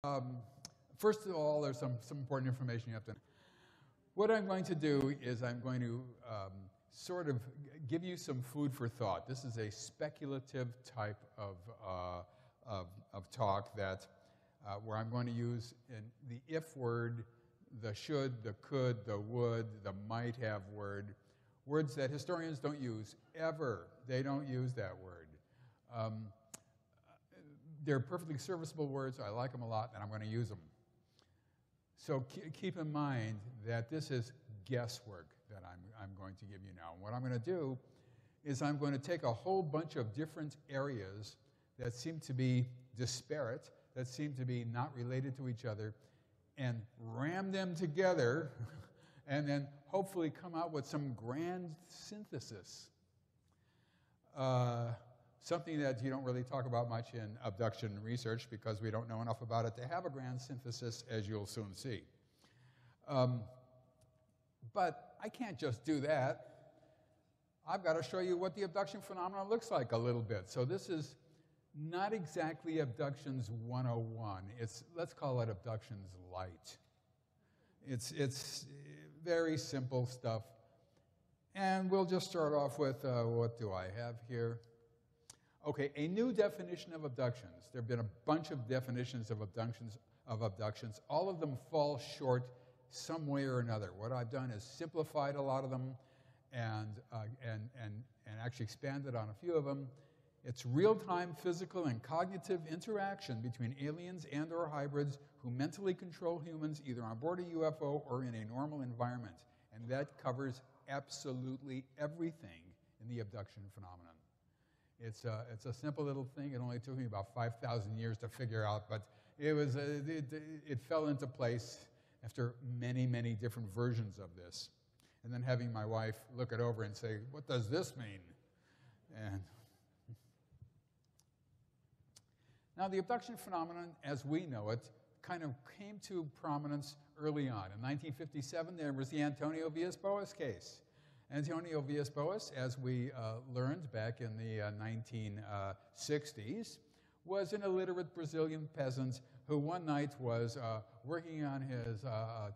Um, First of all, there's some important information you have to know. What I'm going to do is I'm going to sort of give you some food for thought. This is a speculative type of talk that where I'm going to use the if word, the should, the could, the would, the might have word, words that historians don't use ever. They don't use that word. They're perfectly serviceable words. I like them a lot, and I'm going to use them. So keep in mind that this is guesswork that I'm going to give you now. And what I'm going to do is I'm going to take a whole bunch of different areas that seem to be disparate, that seem to be not related to each other, and ram them together, and then hopefully come out with some grand synthesis. Something that you don't really talk about much in abduction research because we don't know enough about it to have a grand synthesis, as you'll soon see. But I can't just do that. I've got to show you what the abduction phenomenon looks like a little bit. So this is not exactly abductions 101. Let's call it abductions light. It's very simple stuff. And we'll just start off with, what do I have here? Okay, a new definition of abductions. There have been a bunch of definitions of abductions. All of them fall short some way or another. What I've done is simplified a lot of them and actually expanded on a few of them. It's real-time physical and cognitive interaction between aliens and or hybrids who mentally control humans either on board a UFO or in a normal environment. And that covers absolutely everything in the abduction phenomenon. It's a simple little thing. It only took me about 5,000 years to figure out, but it fell into place after many, many different versions of this. And then having my wife look it over and say, what does this mean? And now the abduction phenomenon, as we know it, kind of came to prominence early on. In 1957, there was the Antonio Villas-Boas case. Antonio Villas-Boas, as we learned back in the 1960s, was an illiterate Brazilian peasant who one night was working on his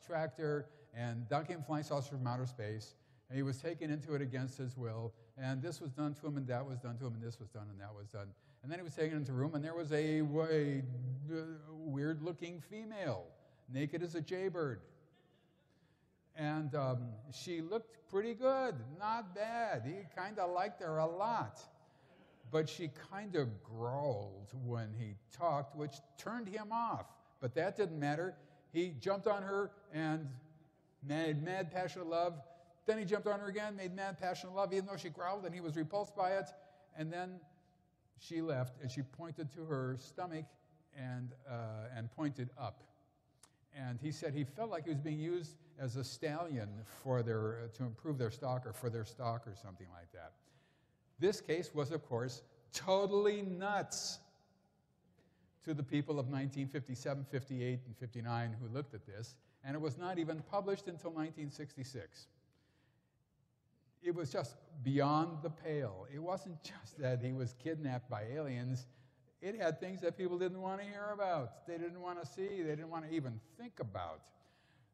tractor, and down came flying saucers from outer space, and he was taken into it against his will, and this was done to him, and that was done to him, and this was done, and that was done. And then he was taken into a room, and there was a weird-looking female, naked as a jaybird. And she looked pretty good, not bad. He kind of liked her a lot. But she kind of growled when he talked, which turned him off. But that didn't matter. He jumped on her and made mad, passionate love. Then he jumped on her again, made mad, passionate love, even though she growled and he was repulsed by it. And then she left, and she pointed to her stomach and pointed up. And he said he felt like he was being used as a stallion to improve their stock or for their stock or something like that. This case was, of course, totally nuts to the people of 1957, 58, and 59 who looked at this, and it was not even published until 1966. It was just beyond the pale. It wasn't just that he was kidnapped by aliens. It had things that people didn't want to hear about. They didn't want to see. They didn't want to even think about.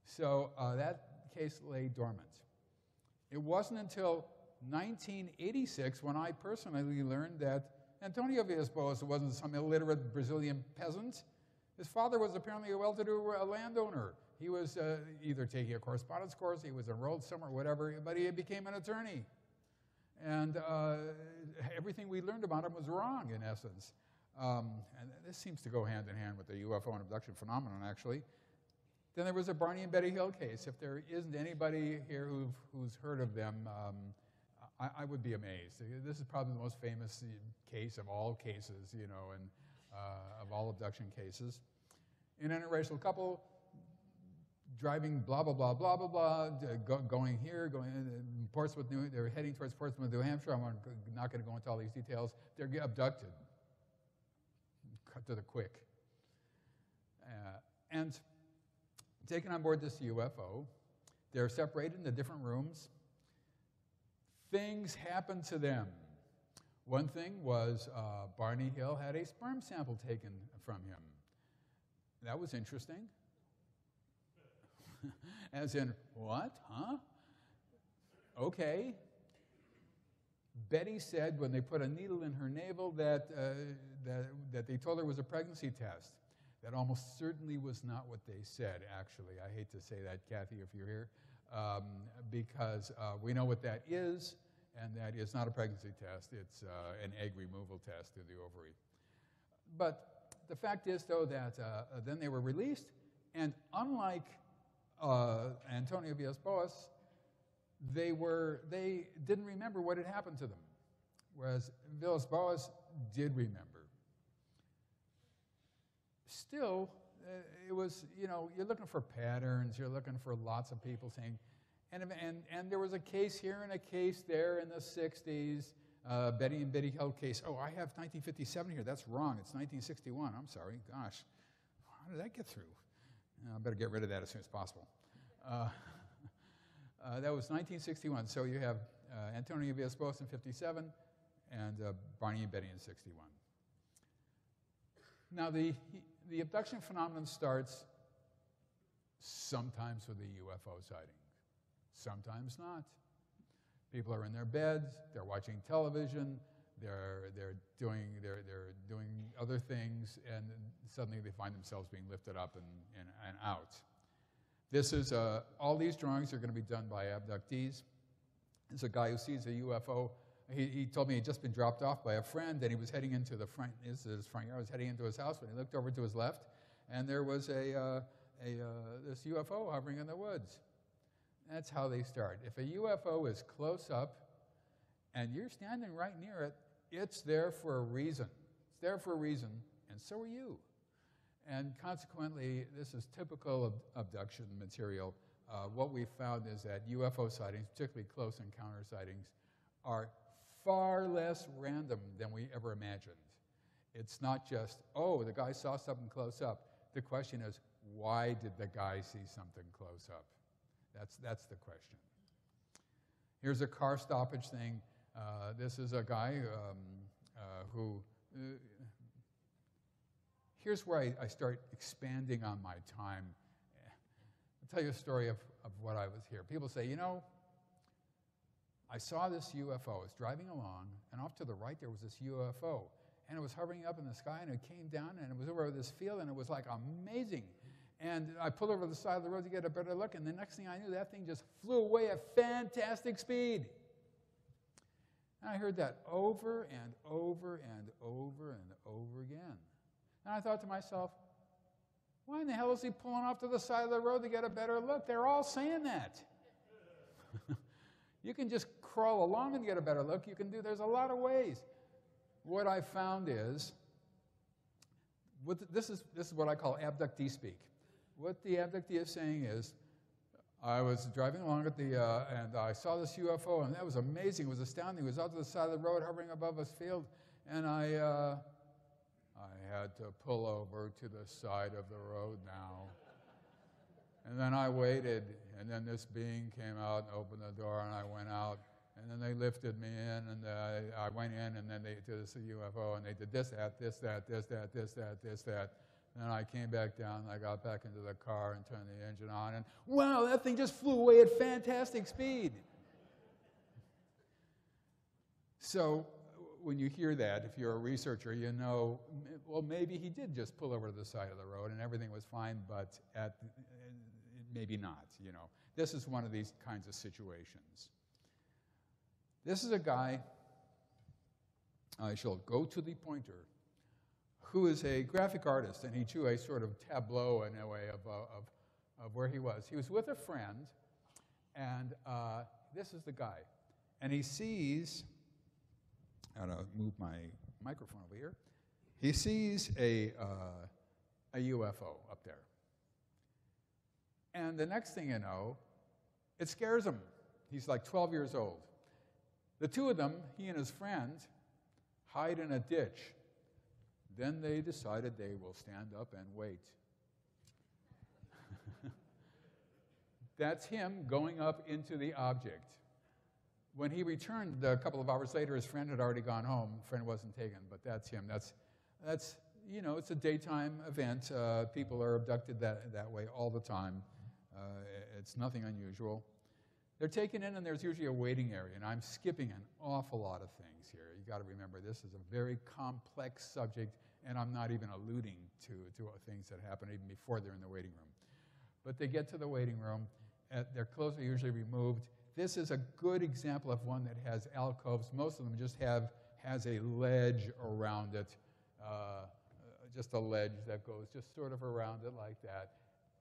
So that case lay dormant. It wasn't until 1986 when I personally learned that Antonio Villas-Boas wasn't some illiterate Brazilian peasant. His father was apparently a well-to-do landowner. He was either taking a correspondence course, he was enrolled somewhere, whatever, but he became an attorney. And everything we learned about him was wrong, in essence. And this seems to go hand in hand with the UFO and abduction phenomenon, actually. Then there was a Barney and Betty Hill case. If there isn't anybody here who's heard of them, I would be amazed. This is probably the most famous case of all cases, you know, and of all abduction cases. An interracial couple driving blah, blah, blah, blah, blah, blah, going here, going in Portsmouth, they're heading towards Portsmouth, New Hampshire. I'm not going to go into all these details. They're abducted. Cut to the quick. And taken on board this UFO. They're separated into different rooms. Things happen to them. One thing was Barney Hill had a sperm sample taken from him. That was interesting. As in, what? Huh? Okay. Betty said when they put a needle in her navel that they told her it was a pregnancy test. That almost certainly was not what they said, actually. I hate to say that, Kathy, if you're here, because we know what that is, and that is not a pregnancy test. It's an egg removal test through the ovary. But the fact is, though, that then they were released, and unlike Antonio Villas-Boas, they didn't remember what had happened to them, whereas Villas-Boas did remember. Still, it was, you're looking for patterns, you're looking for lots of people saying, and there was a case here and a case there in the 60s, Betty and Betty Hill case. Oh, I have 1957 here, that's wrong, it's 1961, I'm sorry, gosh, how did that get through? I better get rid of that as soon as possible. That was 1961, so you have Antonio Villas-Boas in 57 and Barney and Betty in 61. Now, the abduction phenomenon starts sometimes with a UFO sighting, sometimes not. People are in their beds, they're watching television, they're doing other things, and suddenly they find themselves being lifted up and out. This is all these drawings are going to be done by abductees. There's a guy who sees a UFO. He told me he'd just been dropped off by a friend, and he was heading into the front. This is his front yard. Was heading into his house when he looked over to his left, and there was this UFO hovering in the woods. That's how they start. If a UFO is close up, and you're standing right near it, it's there for a reason. It's there for a reason, and so are you. And consequently, this is typical of abduction material. What we found is that UFO sightings, particularly close encounter sightings, are far less random than we ever imagined. It's not just, oh, the guy saw something close up. The question is, why did the guy see something close up? That's the question. Here's a car stoppage thing. This is a guy who... Here's where I start expanding on my time. I'll tell you a story of what I was here. People say, I saw this UFO. I was driving along, and off to the right there was this UFO. And it was hovering up in the sky, and it came down, and it was over this field, and it was like amazing. And I pulled over to the side of the road to get a better look, and the next thing I knew, that thing just flew away at fantastic speed. And I heard that over and over and over and over again. And I thought to myself, why in the hell is he pulling off to the side of the road to get a better look? They're all saying that. You can just crawl along and get a better look. There's a lot of ways. What I found is, this is what I call abductee speak. What the abductee is saying is, I was driving along and I saw this UFO, and that was amazing. It was astounding. It was out to the side of the road, hovering above us field, and I had to pull over to the side of the road now. And then I waited, and then this being came out and opened the door, and I went out, and then they lifted me in, and I went in, and then they did this UFO, and they did this, that, this, that, this, that, this, that, this, that. And then I came back down, and I got back into the car and turned the engine on, and wow, that thing just flew away at fantastic speed. So when you hear that, if you're a researcher, you know, well, maybe he did just pull over to the side of the road and everything was fine, but maybe not, This is one of these kinds of situations. This is a guy, I shall go to the pointer, who is a graphic artist, and he drew a sort of tableau, in a way, of where he was. He was with a friend, and this is the guy. And he sees... How to move my microphone over here. He sees a UFO up there. And the next thing you know, it scares him. He's like 12 years old. The two of them, he and his friend, hide in a ditch. Then they decided they will stand up and wait. That's him going up into the object. When he returned a couple of hours later, his friend had already gone home. Friend wasn't taken, but that's him. That's you know, it's a daytime event. People are abducted that way all the time. It's nothing unusual. They're taken in, and there's usually a waiting area, and I'm skipping an awful lot of things here. You got to remember, this is a very complex subject, and I'm not even alluding to things that happen even before they're in the waiting room. But they get to the waiting room, their clothes are usually removed. This is a good example of one that has alcoves. Most of them just has a ledge around it, just a ledge that goes just sort of around it like that,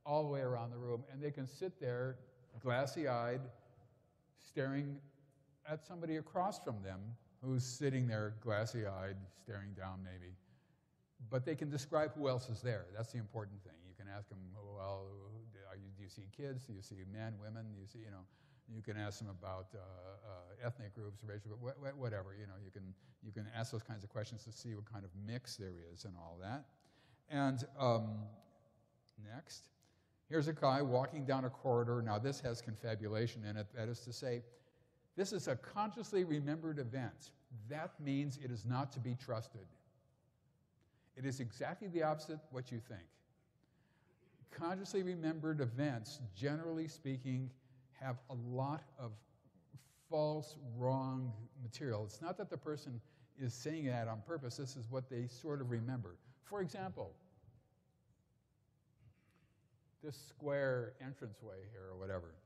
all the way around the room, and they can sit there glassy-eyed, staring at somebody across from them who's sitting there glassy-eyed, staring down maybe. But they can describe who else is there. That's the important thing. You can ask them, well, do you see kids? Do you see men, women? Do you see, you know, you can ask them about ethnic groups, racial, whatever. You know, you can ask those kinds of questions to see what kind of mix there is and all that. And next. Here's a guy walking down a corridor. Now, this has confabulation in it. That is to say, this is a consciously remembered event. That means it is not to be trusted. It is exactly the opposite what you think. Consciously remembered events, generally speaking, have a lot of false, wrong material. It's not that the person is saying that on purpose. This is what they sort of remember. For example, this square entranceway here or whatever,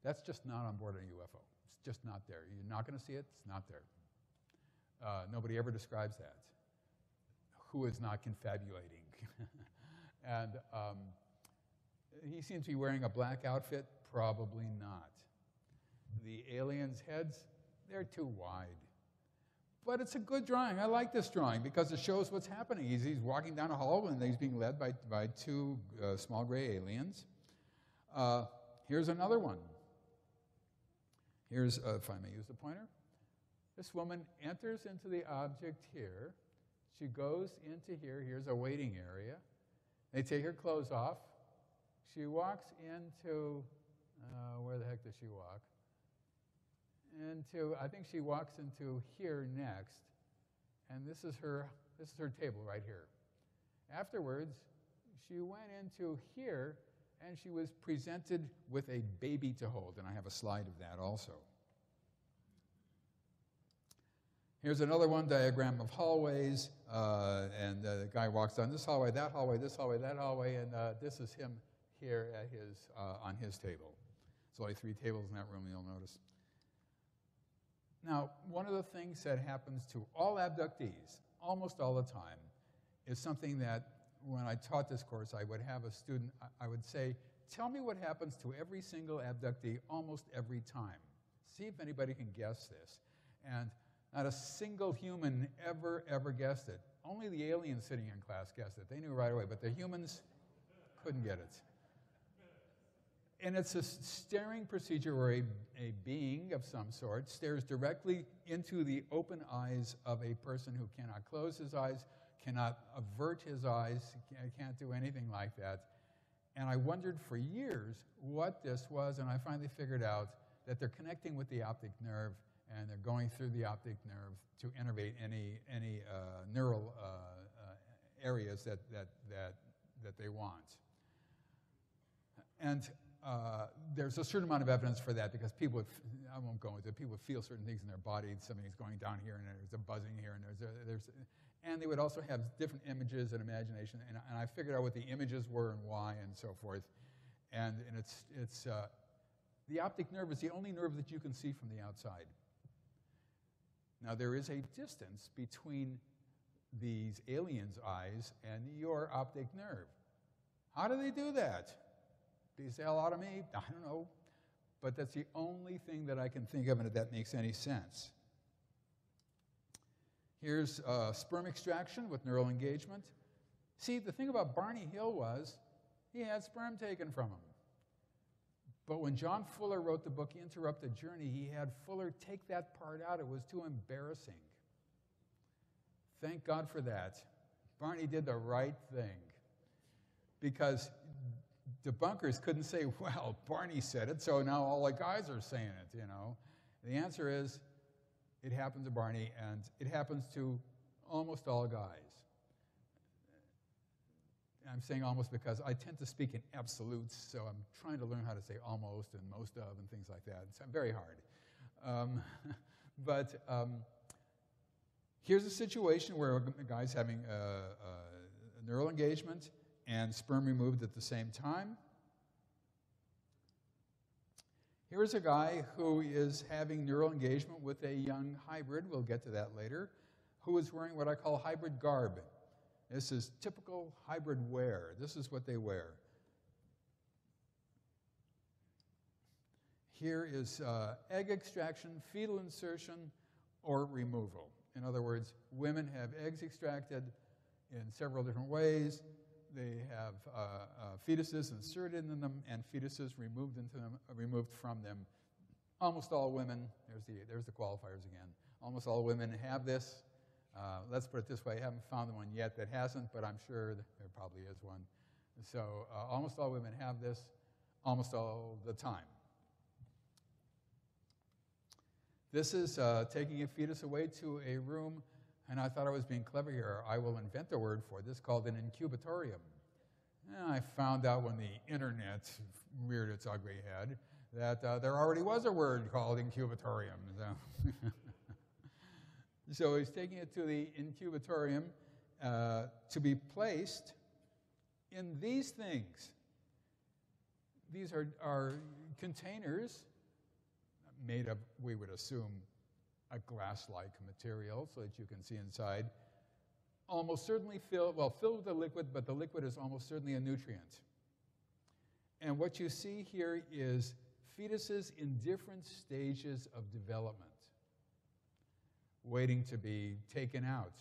that's just not on board a UFO. It's just not there. You're not going to see it. It's not there. Nobody ever describes that. Who is not confabulating? And he seems to be wearing a black outfit. Probably not. The aliens' heads, they're too wide. But it's a good drawing. I like this drawing because it shows what's happening. He's walking down a hall and he's being led by two small gray aliens. Here's another one. Here's, if I may use the pointer. This woman enters into the object here. She goes into here. Here's a waiting area. They take her clothes off. She walks into, where the heck does she walk? I think she walks into here next, and this is her table right here. Afterwards, she went into here, and she was presented with a baby to hold, and I have a slide of that also. Here's another one, diagram of hallways, and the guy walks down this hallway, that hallway, this hallway, that hallway, and this is him here at on his table. There's only 3 tables in that room, you'll notice. Now, one of the things that happens to all abductees, almost all the time, is something that when I taught this course, I would have a student, I would say, tell me what happens to every single abductee almost every time. See if anybody can guess this. And not a single human ever guessed it. Only the aliens sitting in class guessed it. They knew right away, but the humans couldn't get it. And it's a staring procedure where a being of some sort stares directly into the open eyes of a person who cannot close his eyes, cannot avert his eyes, can't do anything like that. And I wondered for years what this was, and I finally figured out that they're connecting with the optic nerve, and they're going through the optic nerve to innervate any neural areas that they want. And there's a certain amount of evidence for that because people would, I won't go into it, people would feel certain things in their body. Something's going down here, and there's a buzzing here, and and they would also have different images and imagination. And I figured out what the images were and why and so forth. And it's the optic nerve is the only nerve that you can see from the outside. Now there is a distance between these aliens' eyes and your optic nerve. How do they do that? Beats the hell out of me? I don't know. But that's the only thing that I can think of, and if that makes any sense. Here's sperm extraction with neural engagement. See, the thing about Barney Hill was he had sperm taken from him. But when John Fuller wrote the book Interrupted Journey, he had Fuller take that part out. It was too embarrassing. Thank God for that. Barney did the right thing. Because debunkers couldn't say, well, Barney said it, so now all the guys are saying it, you know. The answer is, it happened to Barney, and it happens to almost all guys. I'm saying almost because I tend to speak in absolutes, so I'm trying to learn how to say almost and most of and things like that. It's very hard. But here's a situation where a guy's having a neural engagement and sperm removed at the same time. Here's a guy who is having neural engagement with a young hybrid, we'll get to that later, who is wearing what I call hybrid garb. This is typical hybrid wear. This is what they wear. Here is egg extraction, fetal insertion, or removal. In other words, women have eggs extracted in several different ways. They have fetuses inserted in them and fetuses removed from them. Almost all women, there's the qualifiers again. Almost all women have this. Let's put it this way, I haven't found one yet that hasn't, but I'm sure there probably is one. So almost all women have this almost all the time. This is taking a fetus away to a room, and I thought I was being clever here. I will invent a word for this called an incubatorium. And I found out when the internet reared its ugly head that there already was a word called incubatorium. So he's taking it to the incubatorium to be placed in these things. These are containers made of, we would assume, a glass-like material so that you can see inside. Almost certainly filled with a liquid, but the liquid is almost certainly a nutrient. And what you see here is fetuses in different stages of development, waiting to be taken out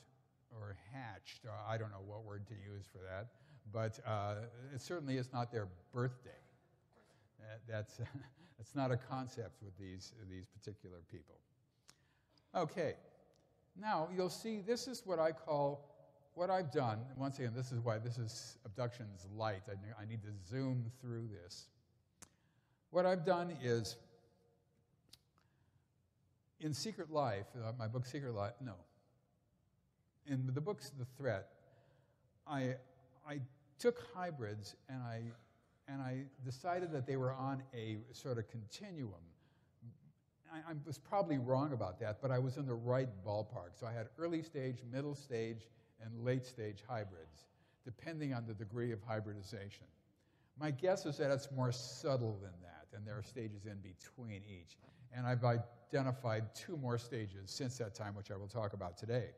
or hatched. I don't know what word to use for that, but it certainly is not their birthday. That's not a concept with these particular people. Okay, now you'll see this is what I call, what I've done. Once again, this is why this is Abductions Light. I need to zoom through this. What I've done is, in Secret Life, my book Secret Life, no. In the book's The Threat, I took hybrids and I decided that they were on a sort of continuum. I was probably wrong about that, but I was in the right ballpark. So I had early stage, middle stage, and late stage hybrids, depending on the degree of hybridization. My guess is that it's more subtle than that, and there are stages in between each. And I've identified 2 more stages since that time, which I will talk about today.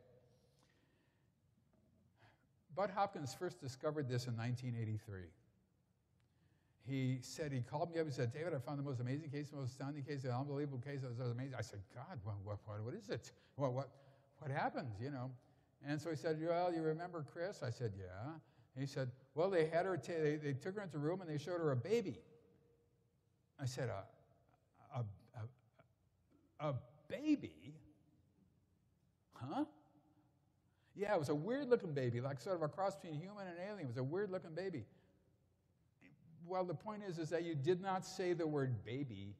Bud Hopkins first discovered this in 1983. He called me up, he said, David, I found the most amazing case, the most astounding case, the unbelievable case. It was amazing. I said, God, what is it? What happened, you know? And so he said, well, you remember Chris? I said, yeah. And he said, well, they had her, they took her into a room and they showed her a baby. I said, a baby? Huh? Yeah, it was a weird-looking baby, like sort of a cross between human and alien. It was a weird-looking baby. Well, the point is that you did not say the word baby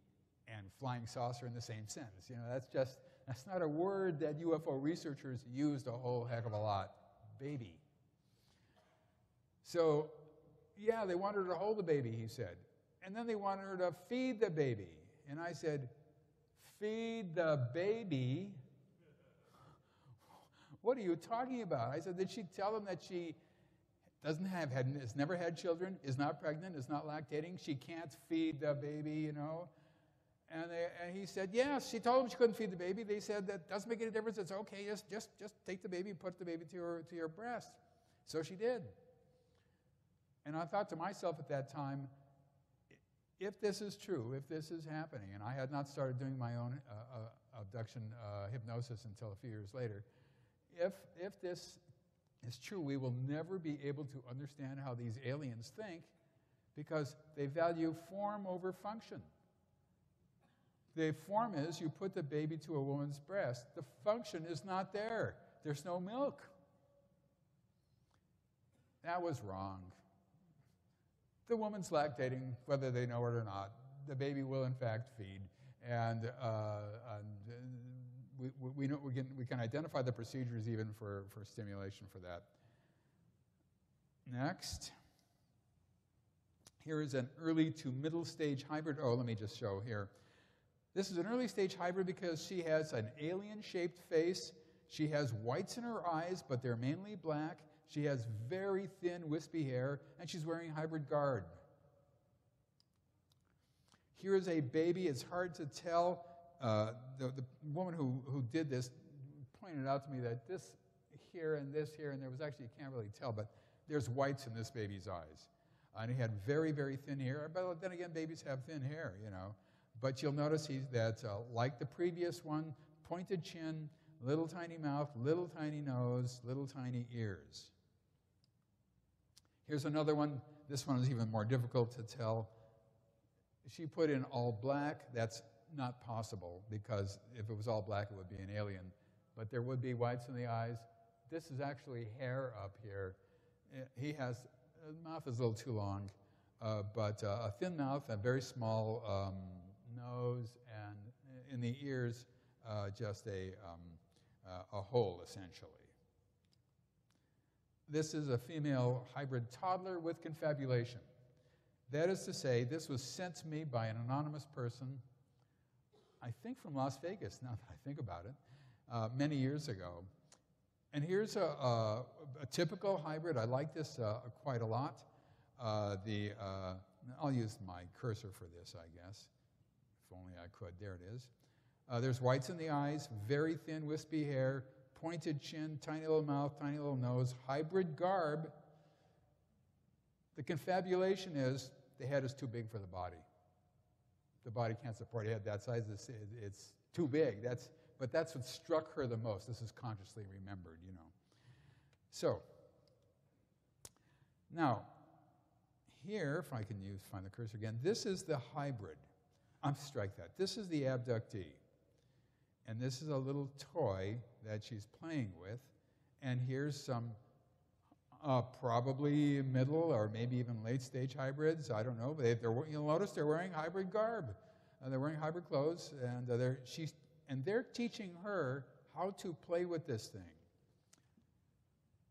and flying saucer in the same sentence. You know, that's not a word that UFO researchers used a whole heck of a lot. Baby. So, yeah, they wanted her to hold the baby, he said. And then they wanted her to feed the baby. And I said, feed the baby? What are you talking about? I said, did she tell them that she has never had children, is not pregnant, is not lactating, she can't feed the baby, you know? And he said, yes, she told them she couldn't feed the baby. They said, that doesn't make any difference, it's okay, just take the baby, put the baby to your breast. So she did. And I thought to myself at that time, if this is true, if this is happening, and I had not started doing my own abduction hypnosis until a few years later, if this is true, we will never be able to understand how these aliens think because they value form over function. The form is you put the baby to a woman's breast. The function is not there. There's no milk. That was wrong. The woman's lactating, whether they know it or not. The baby will, in fact, feed. And we can identify the procedures even for stimulation for that. Next. Here is an early to middle stage hybrid. Oh, let me just show here. This is an early stage hybrid because she has an alien-shaped face. She has whites in her eyes, but they're mainly black. She has very thin, wispy hair, and she's wearing hybrid garb. Here is a baby. It's hard to tell. The woman who did this pointed out to me that this here, and there was actually, you can't really tell, but there's whites in this baby's eyes. And he had very, very thin hair. But then again, babies have thin hair, you know. But you'll notice that, like the previous one, pointed chin, little tiny mouth, little tiny nose, little tiny ears. Here's another one. This one is even more difficult to tell. She put in all black. That's not possible because if it was all black, it would be an alien. But there would be whites in the eyes. This is actually hair up here. He has, his mouth is a little too long, but a thin mouth, a very small nose, and in the ears, just a hole, essentially. This is a female hybrid toddler with confabulation. That is to say, this was sent to me by an anonymous person, I think from Las Vegas, now that I think about it, many years ago. And here's a typical hybrid. I like this quite a lot. I'll use my cursor for this, I guess. If only I could. There it is. There's whites in the eyes, very thin, wispy hair, pointed chin, tiny little mouth, tiny little nose, hybrid garb. The confabulation is the head is too big for the body. The body can't support a head that size. It's too big. But that's what struck her the most. This is consciously remembered, you know. So, now, here, if I can find the cursor again, this is the hybrid. Strike that. This is the abductee. And this is a little toy that she's playing with. And here's some probably middle or maybe even late-stage hybrids. I don't know. But you'll notice they're wearing hybrid garb. They're wearing hybrid clothes. And they're teaching her how to play with this thing.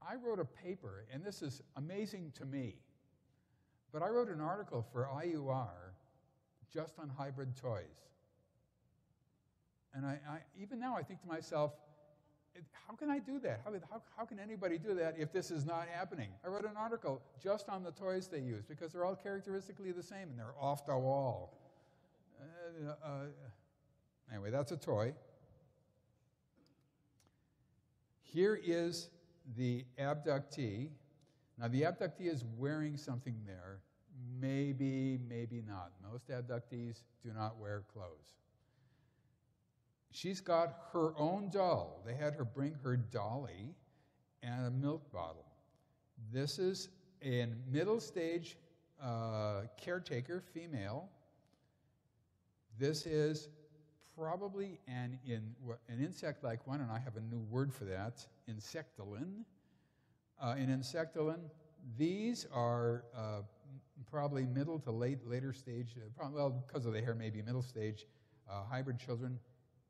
I wrote a paper, and this is amazing to me, but I wrote an article for IUR just on hybrid toys. And even now I think to myself, how can I do that? How can anybody do that if this is not happening? I wrote an article just on the toys they use because they're all characteristically the same and they're off the wall. Anyway, that's a toy. Here is the abductee. Now, the abductee is wearing something there. Maybe, maybe not. Most abductees do not wear clothes. She's got her own doll. They had her bring her dolly and a milk bottle. This is a middle stage caretaker, female. This is probably an insect-like one, and I have a new word for that, insectolin. In insectolin, these are probably middle to later stage, well, because of the hair, maybe middle stage hybrid children.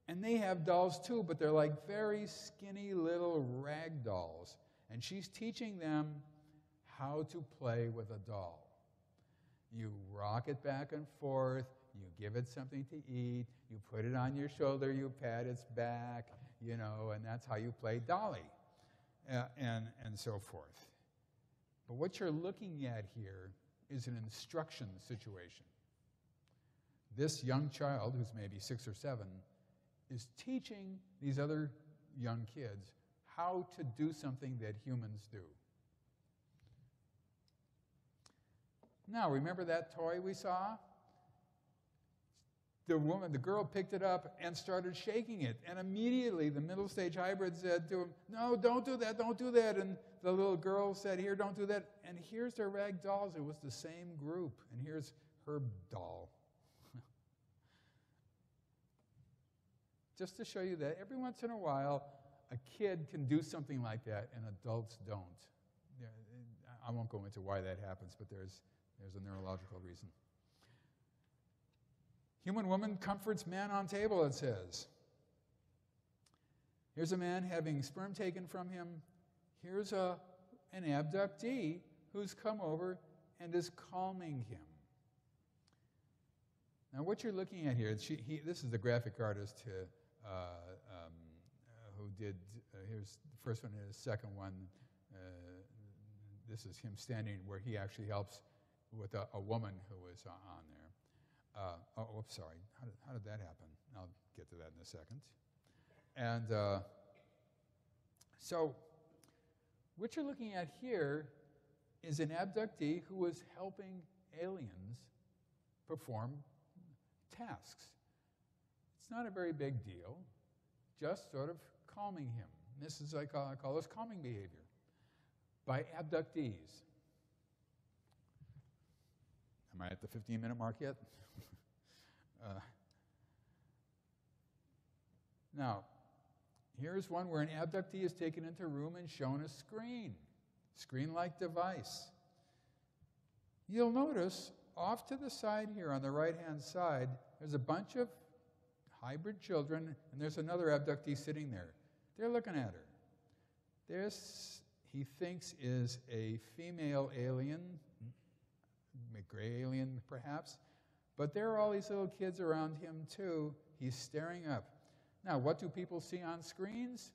And they have dolls too, but they're like very skinny little rag dolls. And she's teaching them how to play with a doll. You rock it back and forth, you give it something to eat, you put it on your shoulder, you pat its back, you know, and that's how you play dolly, and so forth. But what you're looking at here is an instruction situation. This young child, who's maybe 6 or 7, is teaching these other young kids how to do something that humans do. Now, remember that toy we saw? The girl picked it up and started shaking it. And immediately the middle stage hybrid said to him, "No, don't do that, don't do that." And the little girl said, "Here, don't do that." And here's their rag dolls. It was the same group. And here's her doll. Just to show you that every once in a while, a kid can do something like that and adults don't. I won't go into why that happens, but there's a neurological reason. Human woman comforts man on table, it says. Here's a man having sperm taken from him. Here's an abductee who's come over and is calming him. Now, what you're looking at here, this is the graphic artist who did, here's the first one, and the second one. This is him standing where he actually helps with a woman who was on there. Sorry. How did that happen? I'll get to that in a second. And so what you're looking at here is an abductee who was helping aliens perform tasks. It's not a very big deal, just sort of calming him. This is, I call this calming behavior by abductees. Am I at the 15-minute mark yet? Now, here's one where an abductee is taken into a room and shown a screen-like device. You'll notice off to the side here on the right-hand side, there's a bunch of hybrid children, and there's another abductee sitting there. They're looking at her. This, he thinks, is a female alien, a gray alien perhaps, but there are all these little kids around him too. He's staring up. Now, what do people see on screens?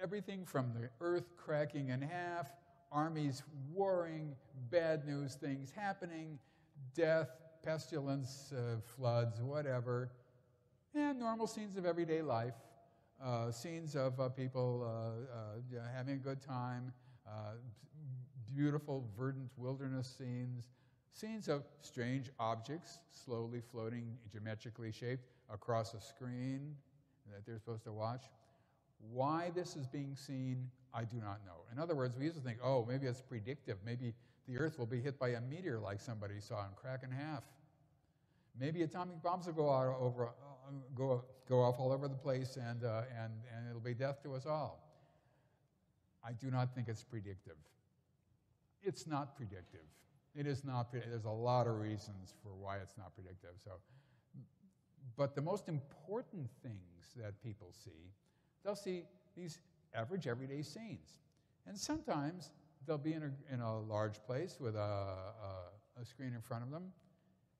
Everything from the earth cracking in half, armies warring, bad news things happening, death, pestilence, floods, whatever, and normal scenes of everyday life, scenes of people having a good time, beautiful, verdant wilderness scenes of strange objects slowly floating, geometrically shaped, across a screen that they're supposed to watch. Why this is being seen, I do not know. In other words, we used to think, oh, maybe it's predictive. Maybe the Earth will be hit by a meteor like somebody saw and crack in half. Maybe atomic bombs will go off all over the place and it'll be death to us all. I do not think it's predictive. It's not predictive. It is not. There's a lot of reasons for why it's not predictive. But the most important things that people see, they'll see these average, everyday scenes. And sometimes they'll be in a large place with a screen in front of them.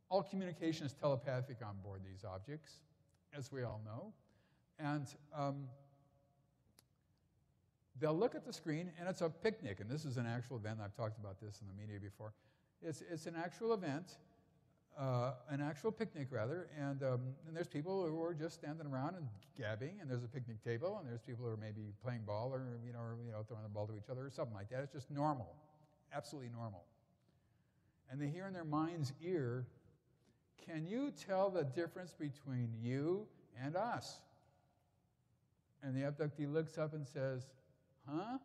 All communication is telepathic on board these objects, as we all know. And they'll look at the screen, and it's a picnic. And this is an actual event. I've talked about this in the media before. It's an actual event. An actual picnic, rather, and there's people who are just standing around and gabbing, and there's a picnic table, and there's people who are maybe playing ball or throwing the ball to each other or something like that. It's just normal, absolutely normal. And they hear in their mind's ear, "Can you tell the difference between you and us?" And the abductee looks up and says, "Huh?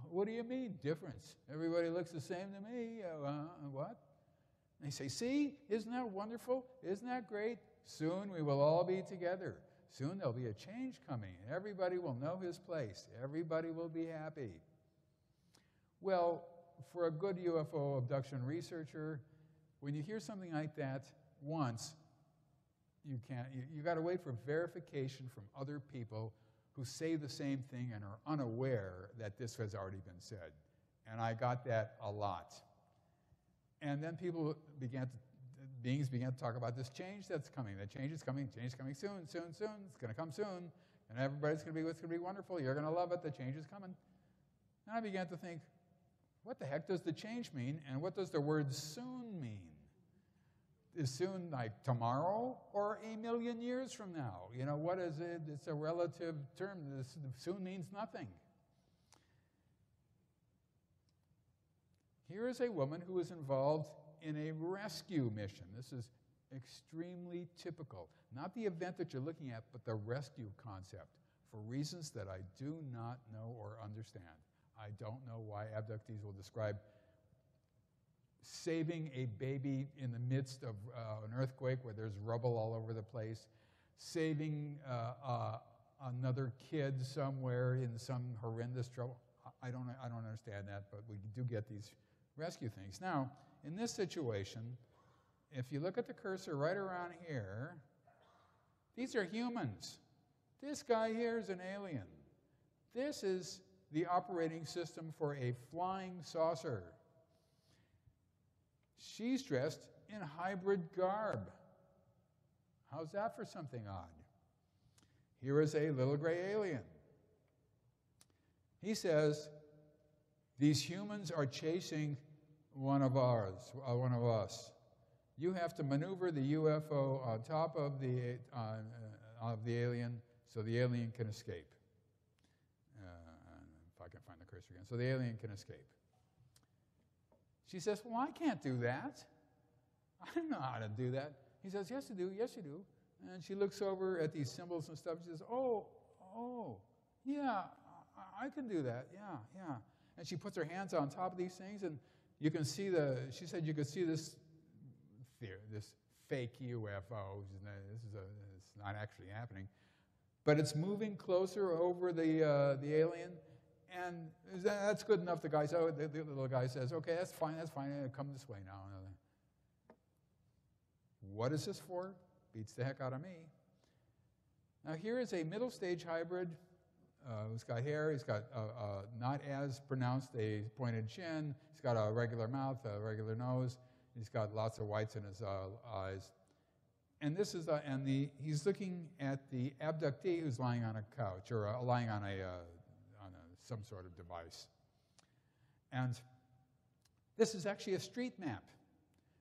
What do you mean, difference? Everybody looks the same to me. What?" They say, "See, isn't that wonderful? Isn't that great? Soon we will all be together. Soon there'll be a change coming, and everybody will know his place. Everybody will be happy." Well, for a good UFO abduction researcher, when you hear something like that once, you got to wait for verification from other people who say the same thing and are unaware that this has already been said. And I got that a lot. And then beings began to talk about this change that's coming. The change is coming soon. It's going to come soon. And everybody's going to be, it's going to be wonderful. You're going to love it. The change is coming. And I began to think, what the heck does the change mean? And what does the word soon mean? Is soon like tomorrow or a million years from now? What is it? It's a relative term. Soon means nothing. Here is a woman who is involved in a rescue mission. This is extremely typical. Not the event that you're looking at, but the rescue concept, for reasons that I do not know or understand. I don't know why abductees will describe saving a baby in the midst of an earthquake where there's rubble all over the place, saving another kid somewhere in some horrendous trouble. I don't understand that, but we do get these rescue things. Now, in this situation, if you look at the cursor right around here, these are humans. This guy here is an alien. This is the operating system for a flying saucer. She's dressed in hybrid garb. How's that for something odd? Here is a little gray alien. He says, these humans are chasing one of us. You have to maneuver the UFO on top of the alien so the alien can escape. If I can find the cursor again. So the alien can escape. She says, well, I can't do that. I don't know how to do that. He says, yes, you do. Yes, you do. And she looks over at these symbols and stuff. She says, oh, yeah, I can do that. Yeah. And she puts her hands on top of these things, and you can see she said you could see this fake UFO. It's not actually happening. But it's moving closer over the alien, and that's good enough. The little guy says, okay, that's fine, come this way now. What is this for? Beats the heck out of me. Now here is a middle stage hybrid. He's got hair, he's got not as pronounced a pointed chin, he's got a regular mouth, a regular nose, he's got lots of whites in his eyes. And this is he's looking at the abductee who's lying on a couch or lying on some sort of device. And this is actually a street map.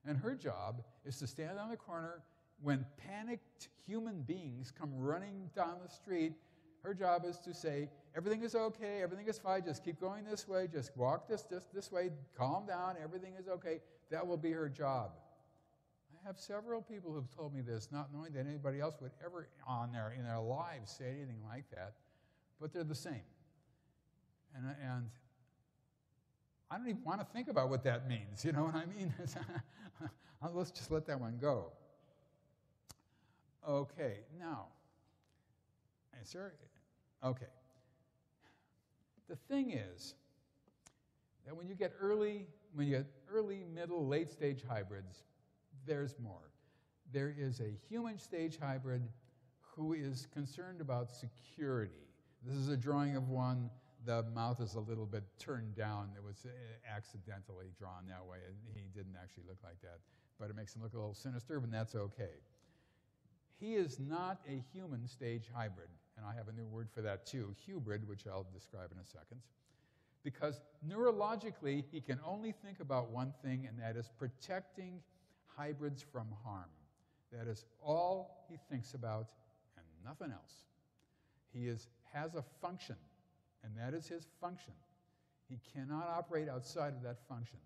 And her job is to stand on the corner when panicked human beings come running down the street. Her job is to say, everything is okay, everything is fine, just keep going this way, just walk this way, calm down, everything is okay. That will be her job. I have several people who've told me this, not knowing that anybody else would ever in their lives say anything like that, but they're the same. And I don't even want to think about what that means, you know what I mean? Let's just let that one go. Okay, now, okay. The thing is that when you get early, middle, late stage hybrids, there's more. There is a human stage hybrid who is concerned about security. This is a drawing of one. The mouth is a little bit turned down. It was accidentally drawn that way. He didn't actually look like that. But it makes him look a little sinister, but that's okay. He is not a human stage hybrid. And I have a new word for that too, hubrid, which I'll describe in a second. Because neurologically, he can only think about one thing, and that is protecting hybrids from harm. That is all he thinks about and nothing else. He has a function, and that is his function. He cannot operate outside of that function,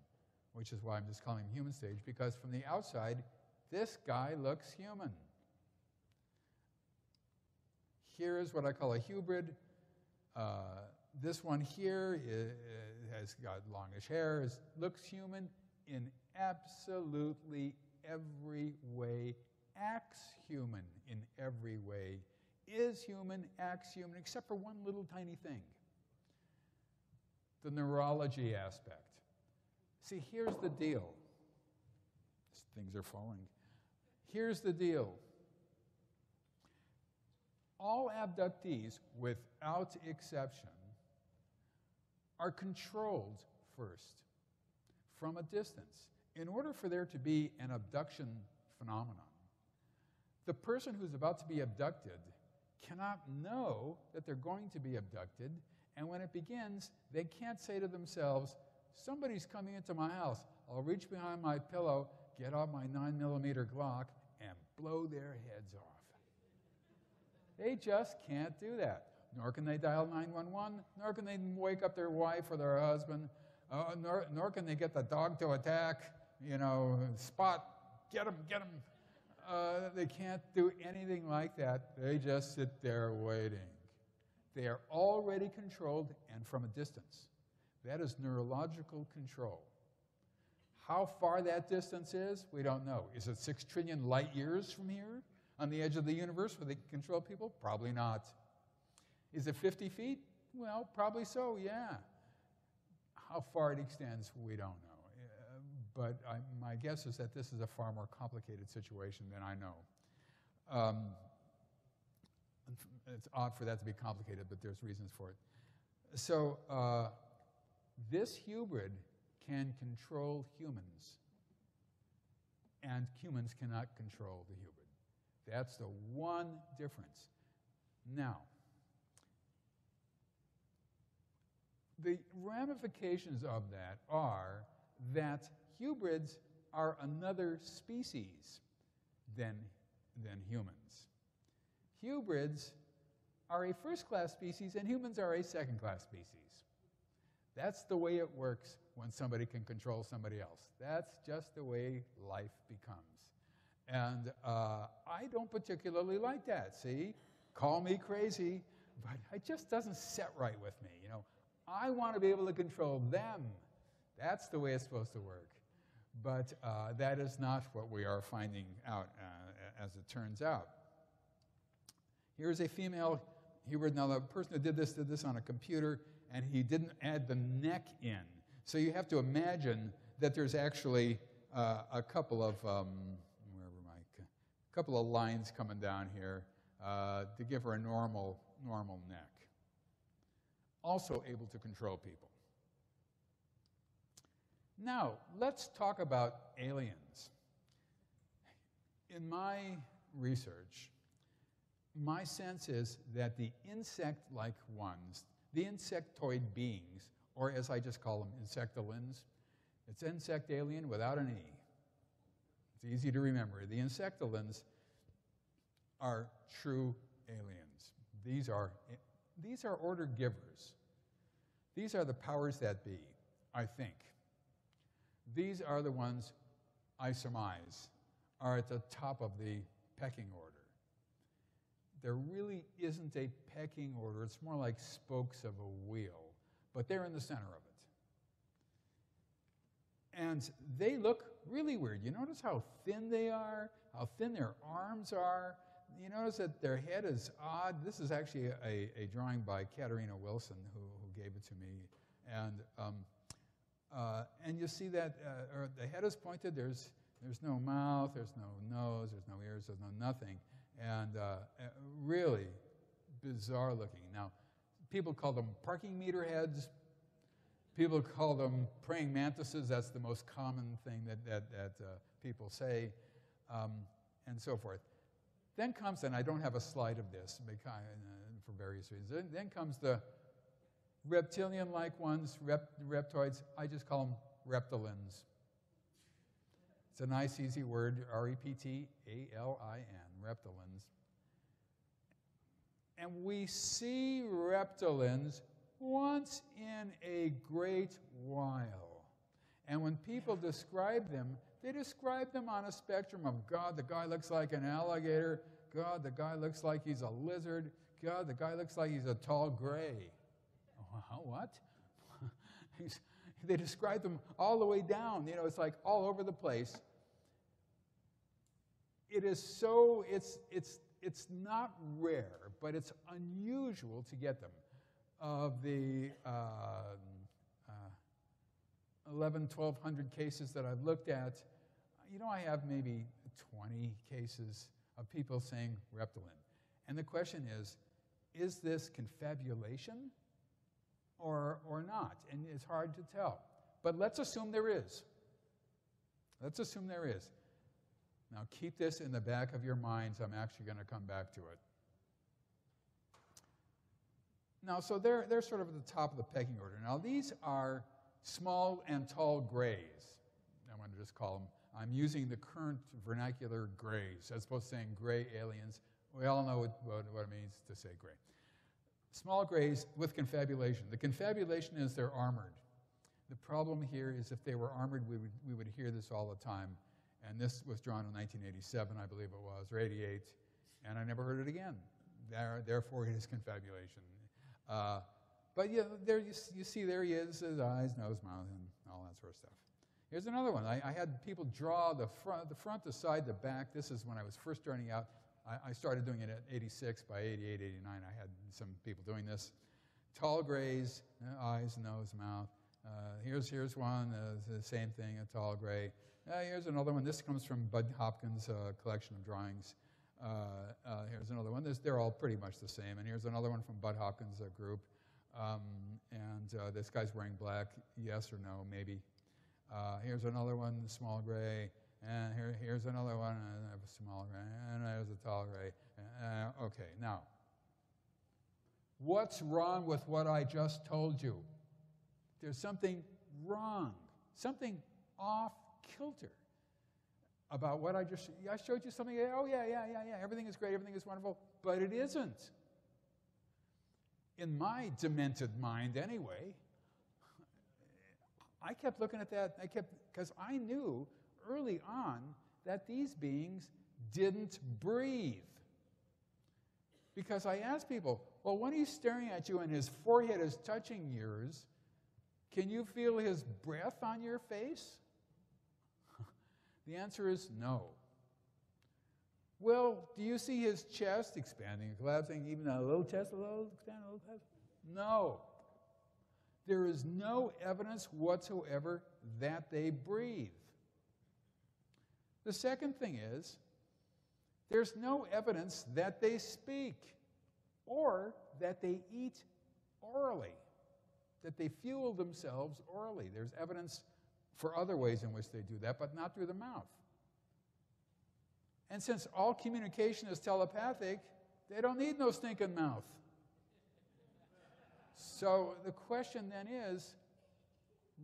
which is why I'm just calling him human stage, because from the outside, this guy looks human. Here is what I call a hybrid. This one here has got longish hair, looks human in absolutely every way, acts human in every way, is human, acts human, except for one little tiny thing, the neurology aspect. See, here's the deal. Things are falling. Here's the deal. All abductees, without exception, are controlled first from a distance in order for there to be an abduction phenomenon. The person who's about to be abducted cannot know that they're going to be abducted, and when it begins, they can't say to themselves, somebody's coming into my house. I'll reach behind my pillow, get out my 9mm Glock, and blow their heads off. They just can't do that. Nor can they dial 911, nor can they wake up their wife or their husband, nor can they get the dog to attack, spot, get him. They can't do anything like that. They just sit there waiting. They are already controlled and from a distance. That is neurological control. How far that distance is, we don't know. Is it 6 trillion light years from here on the edge of the universe where they can control people? Probably not. Is it 50 feet? Well, probably so, yeah. How far it extends, we don't know. But my guess is that this is a far more complicated situation than I know. It's odd for that to be complicated, but there's reasons for it. So this hybrid can control humans, and humans cannot control the hybrid. That's the one difference. Now, the ramifications of that are that hybrids are another species than humans. Hybrids are a first-class species, and humans are a second-class species. That's the way it works when somebody can control somebody else. That's just the way life becomes. And I don't particularly like that, see? Call me crazy, but it just doesn't set right with me, you know. I want to be able to control them. That's the way it's supposed to work. But that is not what we are finding out, as it turns out. Here's a female hybrid. Now, the person who did this on a computer, and he didn't add the neck in. So you have to imagine that there's actually a couple of couple of lines coming down here to give her a normal neck. Also able to control people. Now, let's talk about aliens. In my research, my sense is that the insect-like ones, the insectoid beings, or as I just call them, insectolins, it's insect alien without an E. It's easy to remember. The insectolins are true aliens. These are order givers. These are the powers that be, I think. These are the ones, I surmise, are at the top of the pecking order. There really isn't a pecking order. It's more like spokes of a wheel, but they're in the center of it. And they look really weird. You notice how thin they are, how thin their arms are. You notice that their head is odd. This is actually a drawing by Katerina Wilson, who gave it to me. And you see that the head is pointed. There's no mouth. There's no nose. There's no ears. There's no nothing. And really bizarre looking. Now, people call them parking meter heads. People call them praying mantises. That's the most common thing that people say, and so forth. Then comes, and I don't have a slide of this for various reasons. Then comes the reptilian-like ones, reptoids. I just call them reptilins. It's a nice, easy word, R-E-P-T-A-L-I-N, reptilins. And we see reptilins once in a great while. And when people describe them, they describe them on a spectrum of, God, the guy looks like an alligator. God, the guy looks like he's a lizard. God, the guy looks like he's a tall gray. What? They describe them all the way down. You know, it's like all over the place. It is so, it's not rare, but it's unusual to get them. Of the 1,100 cases that I've looked at, you know, I have maybe 20 cases of people saying reptilin. And the question is this confabulation or not? And it's hard to tell. But let's assume there is. Let's assume there is. Now keep this in the back of your minds. I'm actually going to come back to it. Now, so they're sort of at the top of the pecking order. Now, these are small and tall grays. I want to just call them. I'm using the current vernacular grays, as opposed to saying gray aliens. We all know what it means to say gray. Small grays with confabulation. The confabulation is they're armored. The problem here is if they were armored, we would hear this all the time. And this was drawn in 1987, I believe it was, or 88, and I never heard it again. Therefore, it is confabulation. But yeah, there you see there he is, his eyes, nose, mouth, and all that sort of stuff. Here's another one. I had people draw the front, the side, the back. This is when I was first starting out. I started doing it at 86. By 88, 89, I had some people doing this. Tall grays, eyes, nose, mouth. Here's one, the same thing, a tall gray. Here's another one. This comes from Bud Hopkins' collection of drawings. Here's another one. They're all pretty much the same. And here's another one from Bud Hopkins' group. And this guy's wearing black, yes or no, maybe. Here's another one, small gray. And here's another one, a small gray. And there's a tall gray. Okay, now, what's wrong with what I just told you? There's something wrong, something off kilter about what I showed you something. Oh, yeah, everything is great, everything is wonderful, but it isn't. In my demented mind, anyway, I kept looking at that, because I knew early on that these beings didn't breathe. Because I asked people, well, when he's staring at you and his forehead is touching yours, can you feel his breath on your face? The answer is no. Well, do you see his chest expanding, collapsing, even a little chest, a little expand, a little chest? No. There is no evidence whatsoever that they breathe. The second thing is, there's no evidence that they speak or that they eat orally, that they fuel themselves orally. There's evidence for other ways in which they do that, but not through the mouth. And since all communication is telepathic, they don't need no stinking mouth. So the question then is,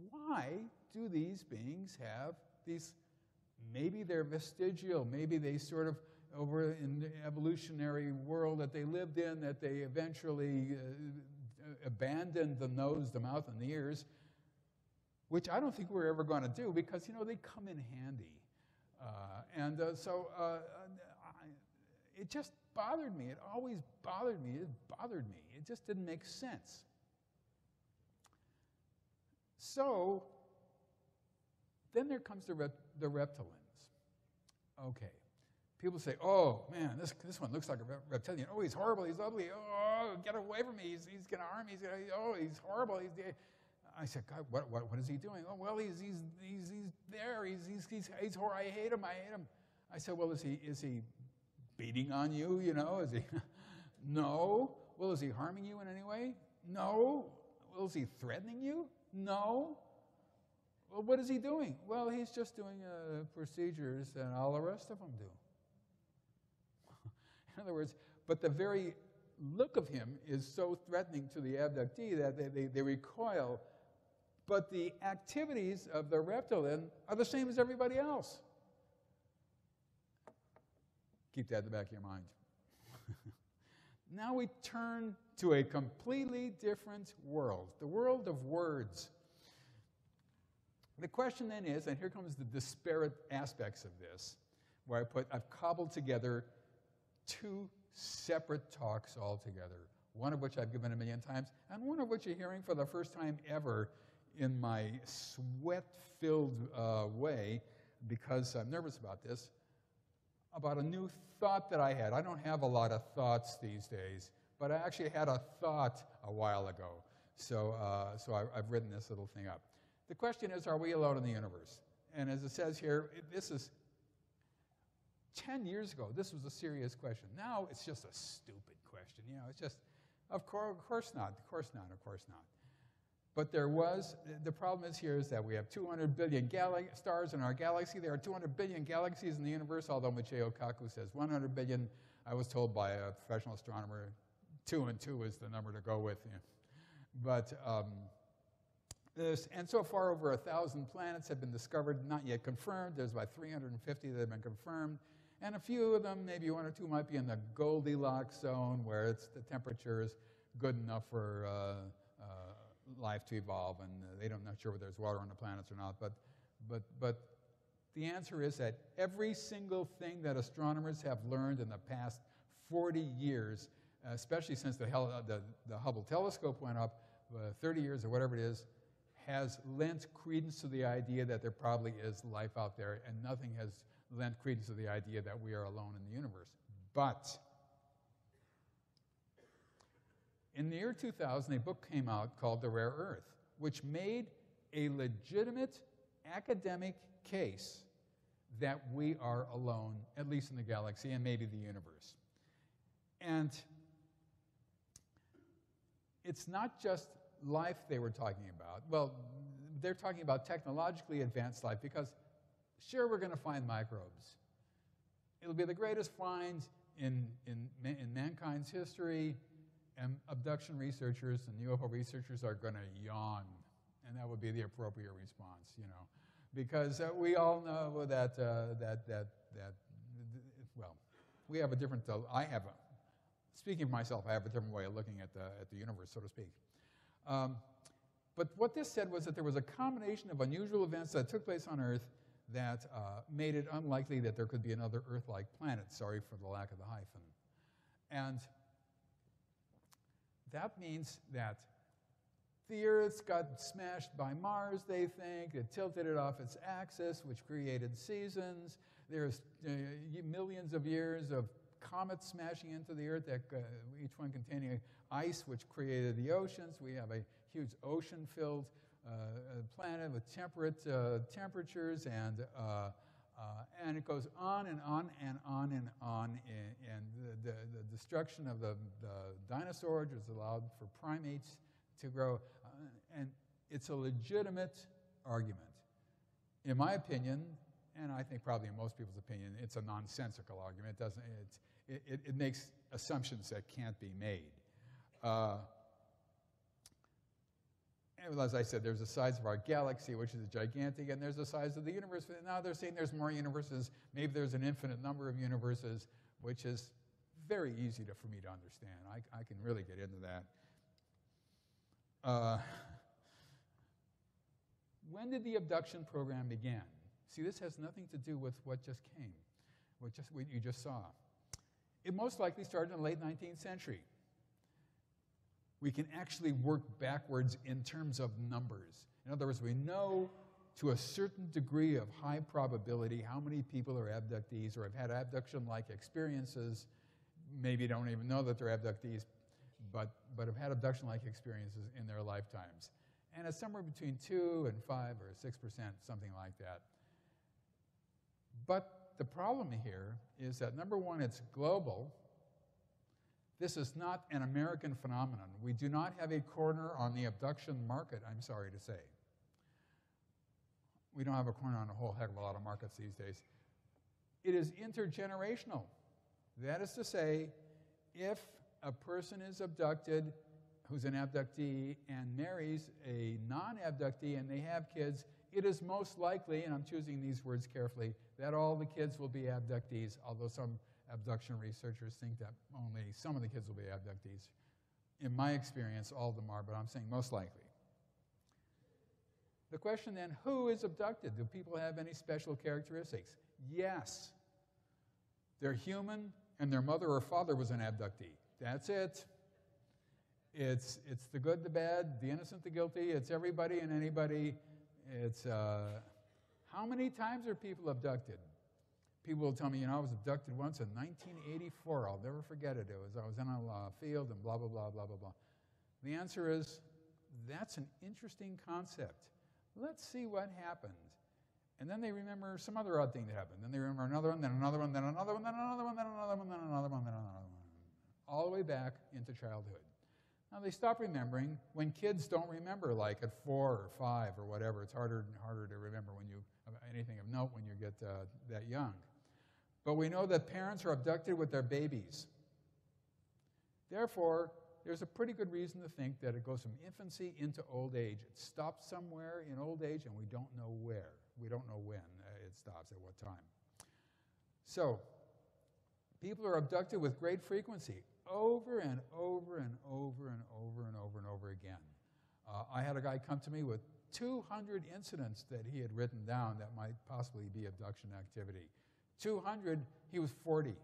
why do these beings have these, maybe they're vestigial, maybe they sort of, over in the evolutionary world that they lived in, that they eventually abandoned the nose, the mouth, and the ears, which I don't think we're ever going to do because, they come in handy. So it just bothered me. It always bothered me. It bothered me. It just didn't make sense. So then there comes the reptilians. Okay. People say, oh, man, this one looks like a reptilian. Oh, he's horrible. He's ugly. Oh, get away from me. He's going to harm me. He's horrible. I said, God, what is he doing? Oh, well, he's there. He's horrible. I hate him. I said, well, is he beating on you? Is he? No. Well, is he harming you in any way? No. Well, is he threatening you? No. Well, what is he doing? Well, he's just doing procedures that all the rest of them do. In other words, but the very look of him is so threatening to the abductee that they recoil. But the activities of the reptilian are the same as everybody else. Keep that in the back of your mind. Now we turn to a completely different world, the world of words. The question then is, and here comes the disparate aspects of this, where I've cobbled together two separate talks altogether, one of which I've given 1 million times, and one of which you're hearing for the first time ever in my sweat-filled way, because I'm nervous about this, about a new thought that I had. I don't have a lot of thoughts these days, but I actually had a thought a while ago. So I've written this little thing up. The question is, are we alone in the universe? And as it says here, this is 10 years ago, this was a serious question. Now it's just a stupid question. It's just, of course not, of course not, of course not. But the problem is that we have 200 billion stars in our galaxy. There are 200 billion galaxies in the universe, although Michio Kaku says 100 billion. I was told by a professional astronomer 2 and 2 is the number to go with. But and so far over 1,000 planets have been discovered, not yet confirmed. There's about 350 that have been confirmed. And a few of them, maybe 1 or 2, might be in the Goldilocks zone where the temperature is good enough for life to evolve, and not sure whether there's water on the planets or not. But the answer is that every single thing that astronomers have learned in the past 40 years, especially since the Hubble telescope went up 30 years or whatever it is, has lent credence to the idea that there probably is life out there, and nothing has lent credence to the idea that we are alone in the universe. But in the year 2000, a book came out called The Rare Earth, which made a legitimate academic case that we are alone, at least in the galaxy and maybe the universe. And it's not just life they were talking about. Well, they're talking about technologically advanced life because, sure, we're going to find microbes. It'll be the greatest find in mankind's history, and abduction researchers and UFO researchers are going to yawn, and that would be the appropriate response, you know, because we all know that well, we have a different. Speaking for myself, I have a different way of looking at the universe, so to speak. But what this said was that there was a combination of unusual events that took place on Earth that made it unlikely that there could be another Earth-like planet. Sorry for the lack of the hyphen. And that means that the Earth got smashed by Mars, they think. It tilted it off its axis, which created seasons. There's millions of years of comets smashing into the Earth, each one containing ice, which created the oceans. We have a huge ocean-filled planet with temperate temperatures, and it goes on and on and on and on. And the destruction of the dinosaurs has allowed for primates to grow, and it's a legitimate argument. In my opinion, and I think probably in most people's opinion, it's a nonsensical argument. It makes assumptions that can't be made. And as I said, there's the size of our galaxy, which is gigantic, and there's the size of the universe. Now they're saying there's more universes. Maybe there's an infinite number of universes, which is very easy for me to understand. I can really get into that. When did the abduction program begin? See, this has nothing to do with what just came, what you just saw. It most likely started in the late 19th century. We can actually work backwards in terms of numbers. In other words, we know to a certain degree of high probability how many people are abductees or have had abduction-like experiences. Maybe don't even know that they're abductees, but have had abduction-like experiences in their lifetimes. And it's somewhere between 2 and 5 or 6%, something like that. But the problem here is that, number one, it's global. This is not an American phenomenon. We do not have a corner on the abduction market, I'm sorry to say. We don't have a corner on a whole heck of a lot of markets these days. It is intergenerational. That is to say, if a person is abducted, who's an abductee, and marries a non-abductee and they have kids, it is most likely, and I'm choosing these words carefully, that all the kids will be abductees, although some abduction researchers think that only some of the kids will be abductees. In my experience, all of them are, but I'm saying most likely. The question then, who is abducted? Do people have any special characteristics? Yes. They're human, and their mother or father was an abductee. That's it. It's the good, the bad, the innocent, the guilty. It's everybody and anybody. It's how many times are people abducted? People will tell me, I was abducted once in 1984. I'll never forget it. I was in a field and blah, blah, blah, blah, blah, blah. The answer is, that's an interesting concept. Let's see what happened. And then they remember some other odd thing that happened. Then they remember another one, then another one, then another one, then another one, then another one, then another one, then another one. All the way back into childhood. Now, they stop remembering when kids don't remember, like at 4 or 5 or whatever. It's harder and harder to remember anything of note when you get that young. But we know that parents are abducted with their babies. Therefore, there's a pretty good reason to think that it goes from infancy into old age. It stops somewhere in old age, and we don't know where. We don't know when it stops, at what time. So, people are abducted with great frequency, over and over and over and over and over and over again. I had a guy come to me with 200 incidents that he had written down that might possibly be abduction activity. 200, he was 40.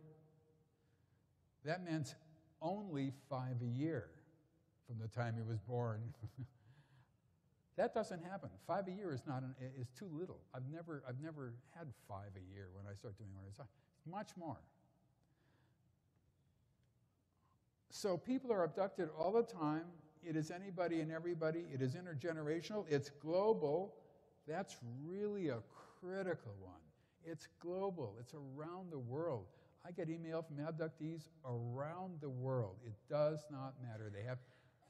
That meant only 5 a year from the time he was born. That doesn't happen. 5 a year is too little. I've never had 5 a year when I start doing what I say. It's much more. So people are abducted all the time. It is anybody and everybody. It is intergenerational. It's global. That's really a critical one. It's global. It's around the world. I get email from abductees around the world. It does not matter. They have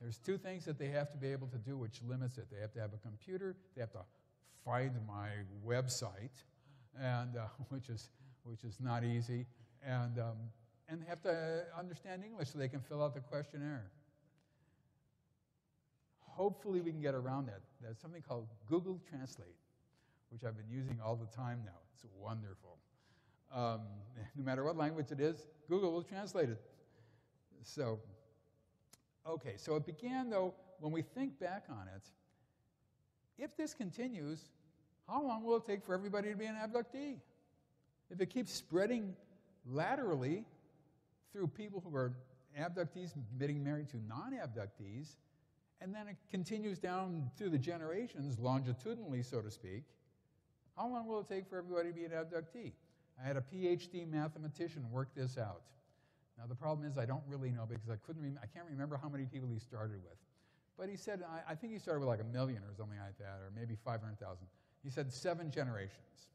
There's two things that they have to be able to do which limits it. They have to have a computer, they have to find my website, and which is not easy, and they have to understand English so they can fill out the questionnaire. Hopefully we can get around that. There's something called Google Translate, which I've been using all the time now. It's wonderful. No matter what language it is, Google will translate it. So, okay, so it began, though, when we think back on it, if this continues, how long will it take for everybody to be an abductee? If it keeps spreading laterally through people who are abductees getting married to non-abductees, and then it continues down through the generations, longitudinally, so to speak, how long will it take for everybody to be an abductee? I had a PhD mathematician work this out. Now, the problem is I don't really know because I can't remember how many people he started with. But he said, I think he started with like 1 million or something like that, or maybe 500,000. He said 7 generations.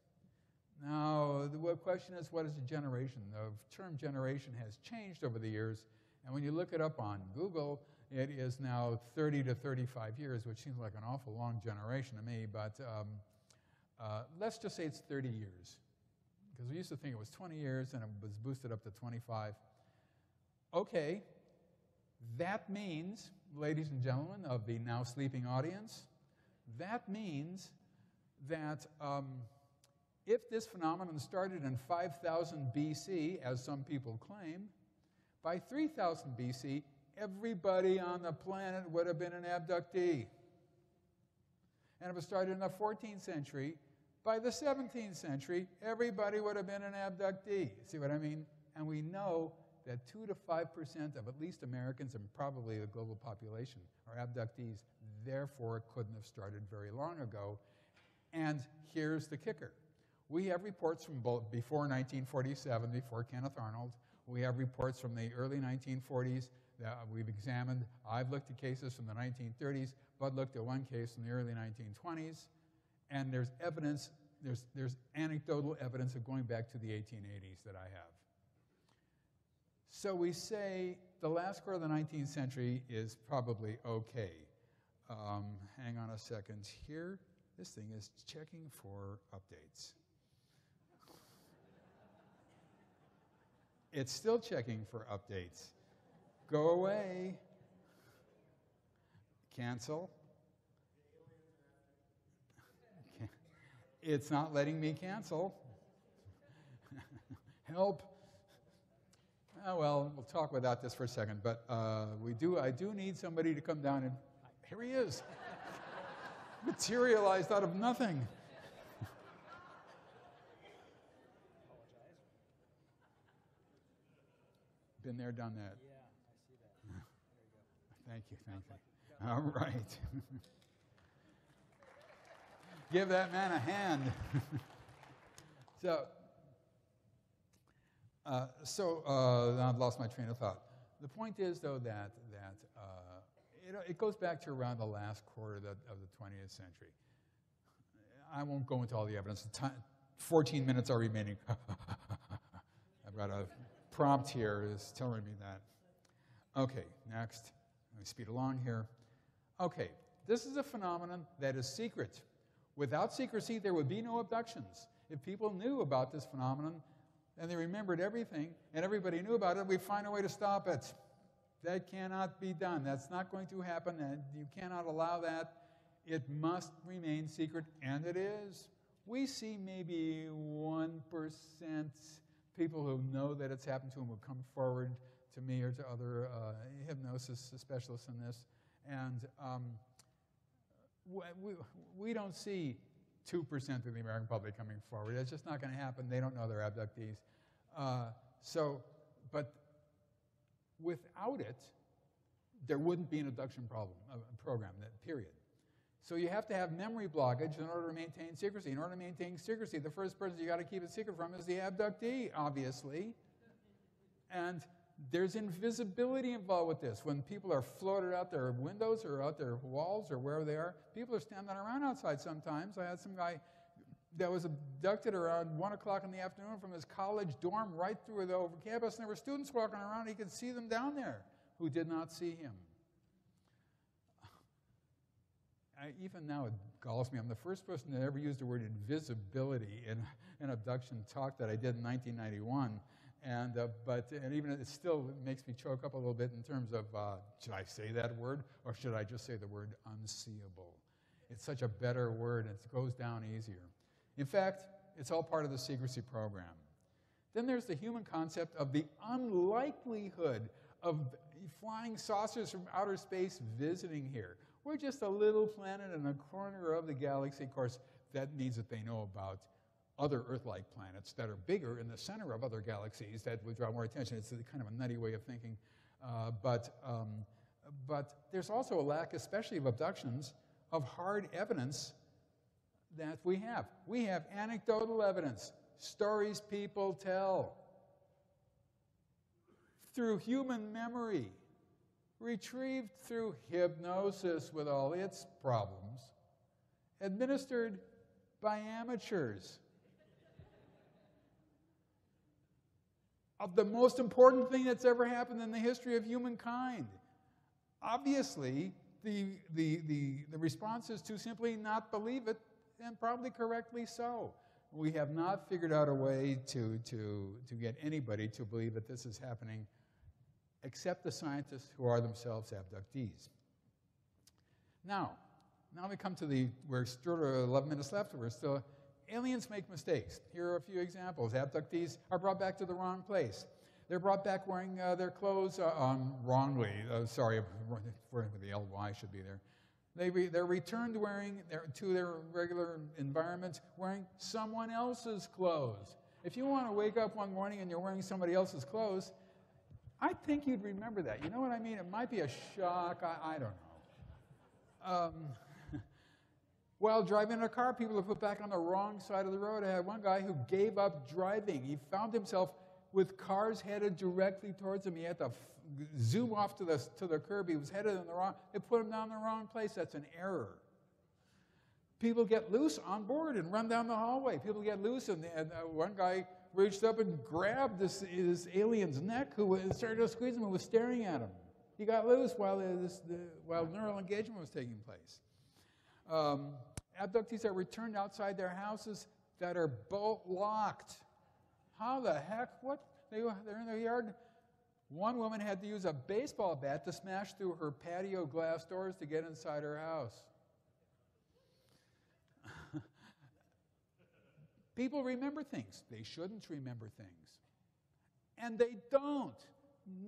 Now, the question is, what is a generation? The term generation has changed over the years, and when you look it up on Google, it is now 30 to 35 years, which seems like an awful long generation to me, but let's just say it's 30 years. Because we used to think it was 20 years, and it was boosted up to 25. Okay, that means, ladies and gentlemen of the now sleeping audience, that means that if this phenomenon started in 5000 BC, as some people claim, by 3000 BC, everybody on the planet would have been an abductee. And if it started in the 14th century, by the 17th century, everybody would have been an abductee. See what I mean? And we know that 2 to 5% of at least Americans, and probably the global population, are abductees. Therefore, it couldn't have started very long ago. And here's the kicker. We have reports from both before 1947, before Kenneth Arnold. We have reports from the early 1940s that we've examined. I've looked at cases from the 1930s. Bud looked at one case from the early 1920s. And there's evidence, there's anecdotal evidence of going back to the 1880s that I have. So we say the last quarter of the 19th century is probably okay. Hang on a second here. This thing is checking for updates. It's still checking for updates. Go away. Cancel. It's not letting me cancel. Help. Oh, well, we'll talk about this for a second, but I do need somebody to come down and, here he is, materialized out of nothing. Been there, done that. Yeah, I see that. Thank you, thank you. All right. Give that man a hand. I've lost my train of thought. The point is, though, that it goes back to around the last quarter of the 20th century. I won't go into all the evidence. 14 minutes are remaining. I've got a prompt here is telling me that. Okay, next. Let me speed along here. Okay, this is a phenomenon that is secret. Without secrecy, there would be no abductions. If people knew about this phenomenon and they remembered everything and everybody knew about it, we'd find a way to stop it. That cannot be done. That's not going to happen, and you cannot allow that. It must remain secret, and it is. We see maybe 1% people who know that it's happened to them will come forward to me or to other hypnosis specialists in this, and we don't see 2% of the American public coming forward. It's just not going to happen. They don't know they're abductees. But without it, there wouldn't be an abduction program, period. So you have to have memory blockage in order to maintain secrecy. In order to maintain secrecy, the first person you got to keep it secret from is the abductee, obviously. And there's invisibility involved with this. When people are floated out their windows or out their walls or wherever they are, people are standing around outside sometimes. I had some guy that was abducted around 1 o'clock in the afternoon from his college dorm right through the campus, and there were students walking around. He could see them down there who did not see him. even now it galls me. I'm the first person that ever used the word invisibility in an abduction talk that I did in 1991. And even it still makes me choke up a little bit in terms of, should I say that word, or should I just say the word unseeable? It's such a better word, and it goes down easier. In fact, it's all part of the secrecy program. Then there's the human concept of the unlikelihood of flying saucers from outer space visiting here. We're just a little planet in a corner of the galaxy. Of course, that means that they know about other Earth-like planets that are bigger in the center of other galaxies that would draw more attention. It's kind of a nutty way of thinking. But there's also a lack, especially of abductions, of hard evidence that we have. We have anecdotal evidence, stories people tell, through human memory, retrieved through hypnosis with all its problems, administered by amateurs, of the most important thing that's ever happened in the history of humankind. Obviously, the response is to simply not believe it, and probably correctly so. We have not figured out a way to get anybody to believe that this is happening, except the scientists who are themselves abductees. Now we come to we're still 11 minutes left, aliens make mistakes. Here are a few examples. Abductees are brought back to the wrong place. They're brought back wearing their clothes wrongly. Sorry, the LY should be there. They're returned to their regular environments wearing someone else's clothes. If you want to wake up one morning and you're wearing somebody else's clothes, I think you'd remember that. You know what I mean? It might be a shock. I don't know. While driving in a car, people are put back on the wrong side of the road. I had one guy who gave up driving. He found himself with cars headed directly towards him. He had to zoom off to the curb. He was headed in the wrong. They put him down the wrong place. That's an error. People get loose on board and run down the hallway. People get loose, and one guy reached up and grabbed this alien's neck, who started to squeeze him and was staring at him. He got loose while neural engagement was taking place. Abductees are returned outside their houses that are bolt locked. How the heck? What? They're in their yard. One woman had to use a baseball bat to smash through her patio glass doors to get inside her house. People remember things. They shouldn't remember things. And they don't.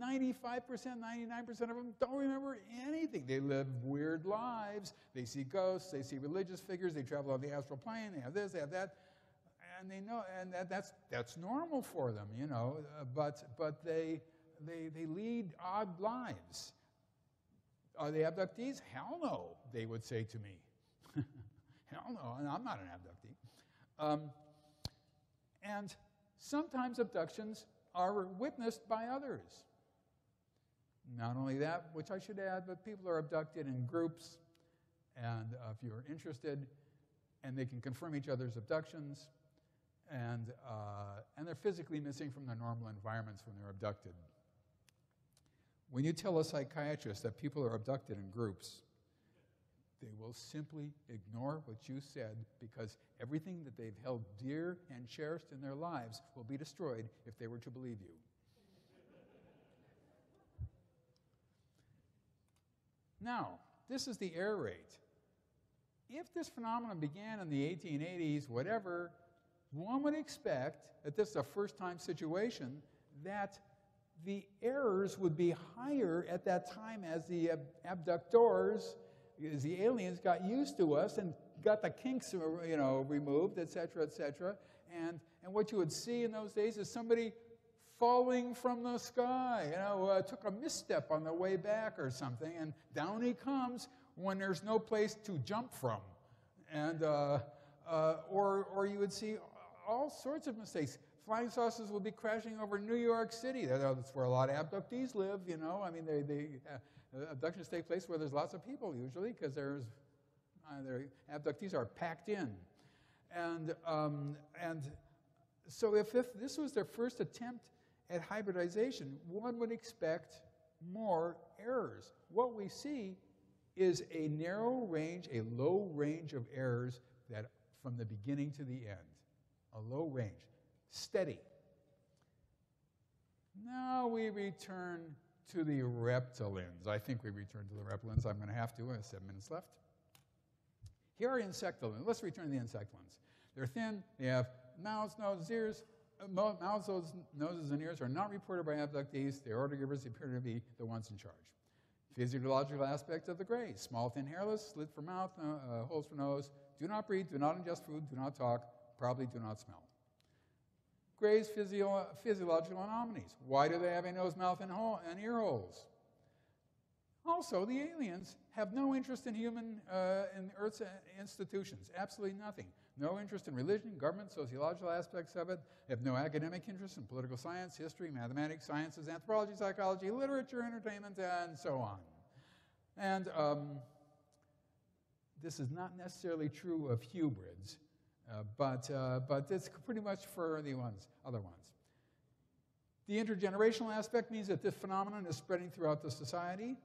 95%, 99% of them don't remember anything. They live weird lives. They see ghosts. They see religious figures. They travel on the astral plane. They have this, they have that. And they know, and that's normal for them, you know. But they lead odd lives. Are they abductees? Hell no, they would say to me. Hell no, and I'm not an abductee. And sometimes abductions are witnessed by others. Not only that, which I should add, but people are abducted in groups, and if you're interested, and they can confirm each other's abductions, and they're physically missing from their normal environments when they're abducted. When you tell a psychiatrist that people are abducted in groups, they will simply ignore what you said, because everything that they've held dear and cherished in their lives will be destroyed if they were to believe you. Now, this is the error rate. If this phenomenon began in the 1880s, whatever, one would expect that this is a first-time situation, that the errors would be higher at that time as the abductors, as the aliens got used to us and got the kinks, removed, et cetera, and what you would see in those days is somebody falling from the sky, took a misstep on the way back or something, and down he comes when there's no place to jump from, and or you would see all sorts of mistakes. Flying saucers will be crashing over New York City. That's where a lot of abductees live, I mean, abductions take place where there's lots of people usually, because their abductees are packed in. And so if this was their first attempt at hybridization, one would expect more errors. What we see is a narrow range, a low range of errors that from the beginning to the end. A low range. Steady. Now we return to the reptilians. I think we return to the reptilians. I'm going to have to. I have 7 minutes left. Here are insectilians. Let's return to the insectilians. They're thin. They have mouths, noses, ears. Mouths, noses, and ears are not reported by abductees. The order givers appear to be the ones in charge. Physiological aspect of the greys. Small, thin, hairless, slit for mouth, holes for nose. Do not breathe, do not ingest food, do not talk, probably do not smell. Greys' physiological anomalies. Why do they have a nose, mouth, and ear holes? Also, the aliens have no interest in in Earth's institutions. Absolutely nothing. No interest in religion, government, sociological aspects of it. They have no academic interest in political science, history, mathematics, sciences, anthropology, psychology, literature, entertainment, and so on. And this is not necessarily true of hybrids, but it's pretty much for the other ones. The intergenerational aspect means that this phenomenon is spreading throughout the society.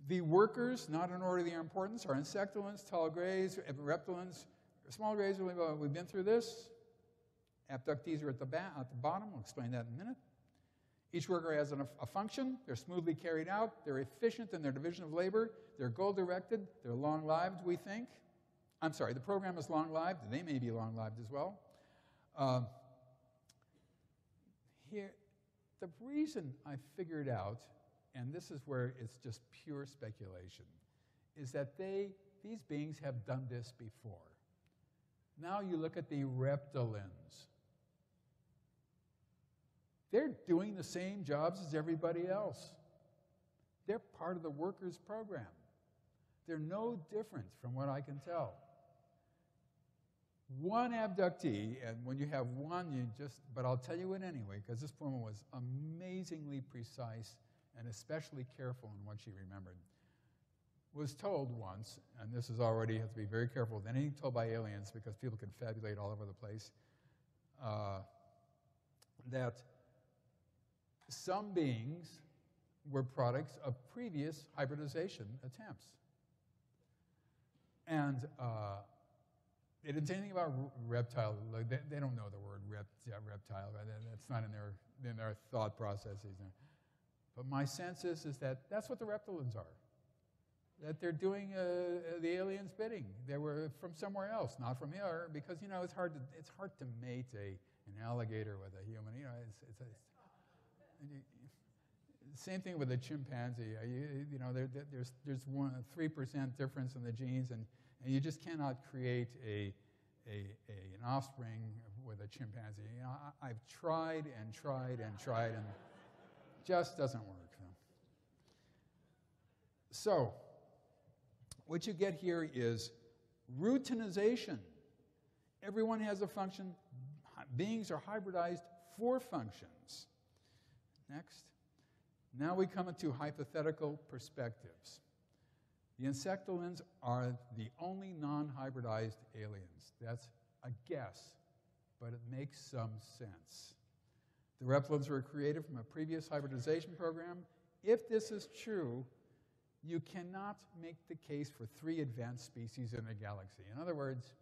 The workers, not in order of their importance, are insectilians, tall greys, reptilians, small greys. We've been through this. Abductees are at the bottom. We'll explain that in a minute. Each worker has a function. They're smoothly carried out. They're efficient in their division of labor. They're goal-directed. They're long-lived, we think. I'm sorry, the program is long-lived. They may be long-lived as well. Here, the reason I figured out, and this is where it's just pure speculation, is that these beings have done this before. Now you look at the reptilians. They're doing the same jobs as everybody else. They're part of the workers' program. They're no different from what I can tell. One abductee, and when you have one, but I'll tell you it anyway, because this woman was amazingly precise and especially careful in what she remembered, was told once, and this is already, you have to be very careful with anything told by aliens because people can fabulate all over the place, that some beings were products of previous hybridization attempts. And they didn't say anything about reptile. They don't know the word reptile. That's not in their thought processes. But my sense is that that's what the reptilians are. That they're doing the aliens' bidding. They were from somewhere else, not from here, because it's hard to mate an alligator with a human. Same thing with a chimpanzee. There's 3% difference in the genes, and you just cannot create an offspring with a chimpanzee. I've tried and tried and tried, and it just doesn't work. So, what you get here is routinization. Everyone has a function. Beings are hybridized for functions. Next. Now we come into hypothetical perspectives. The insectilians are the only non-hybridized aliens. That's a guess, but it makes some sense. The reptilians were created from a previous hybridization program. If this is true, you cannot make the case for 3 advanced species in the galaxy. In other words,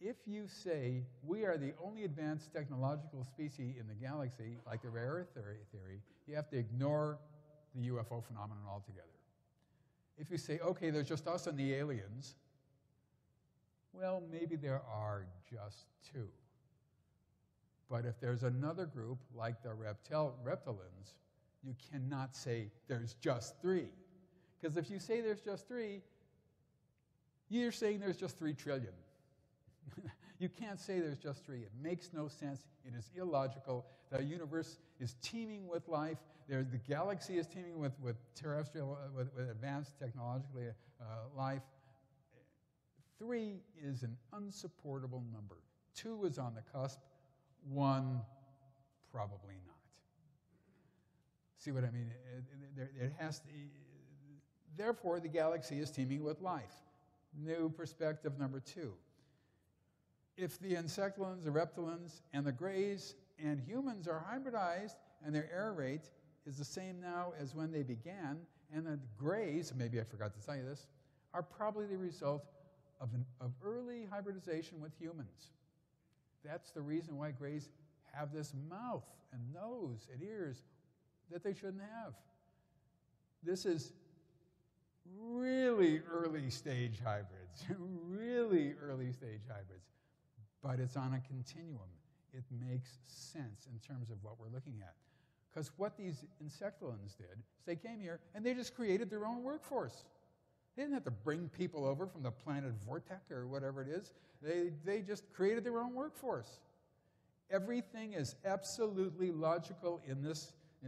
if you say we are the only advanced technological species in the galaxy, like the rare earth theory, you have to ignore the UFO phenomenon altogether. If you say, okay, there's just us and the aliens, well, maybe there are just 2. But if there's another group, like the reptilians, you cannot say there's just 3. Because if you say there's just 3, you're saying there's just 3 trillion. You can't say there's just 3. It makes no sense. It is illogical. The universe is teeming with life. The galaxy is teeming with terrestrial, with advanced technologically life. 3 is an unsupportable number. 2 is on the cusp. 1, probably not. See what I mean? It has to. Therefore, the galaxy is teeming with life. New perspective number 2. If the insectilians, the reptilians, and the greys and humans are hybridized and their error rate is the same now as when they began, And the grays, maybe I forgot to tell you this, are probably the result of early hybridization with humans. That's the reason why grays have this mouth and nose and ears that they shouldn't have. This is really early stage hybrids, really early stage hybrids, but it's on a continuum. It makes sense in terms of what we're looking at. Because what these insectoids did is they came here and they just created their own workforce. They didn't have to bring people over from the planet Vortek or whatever it is. They just created their own workforce. Everything is absolutely logical in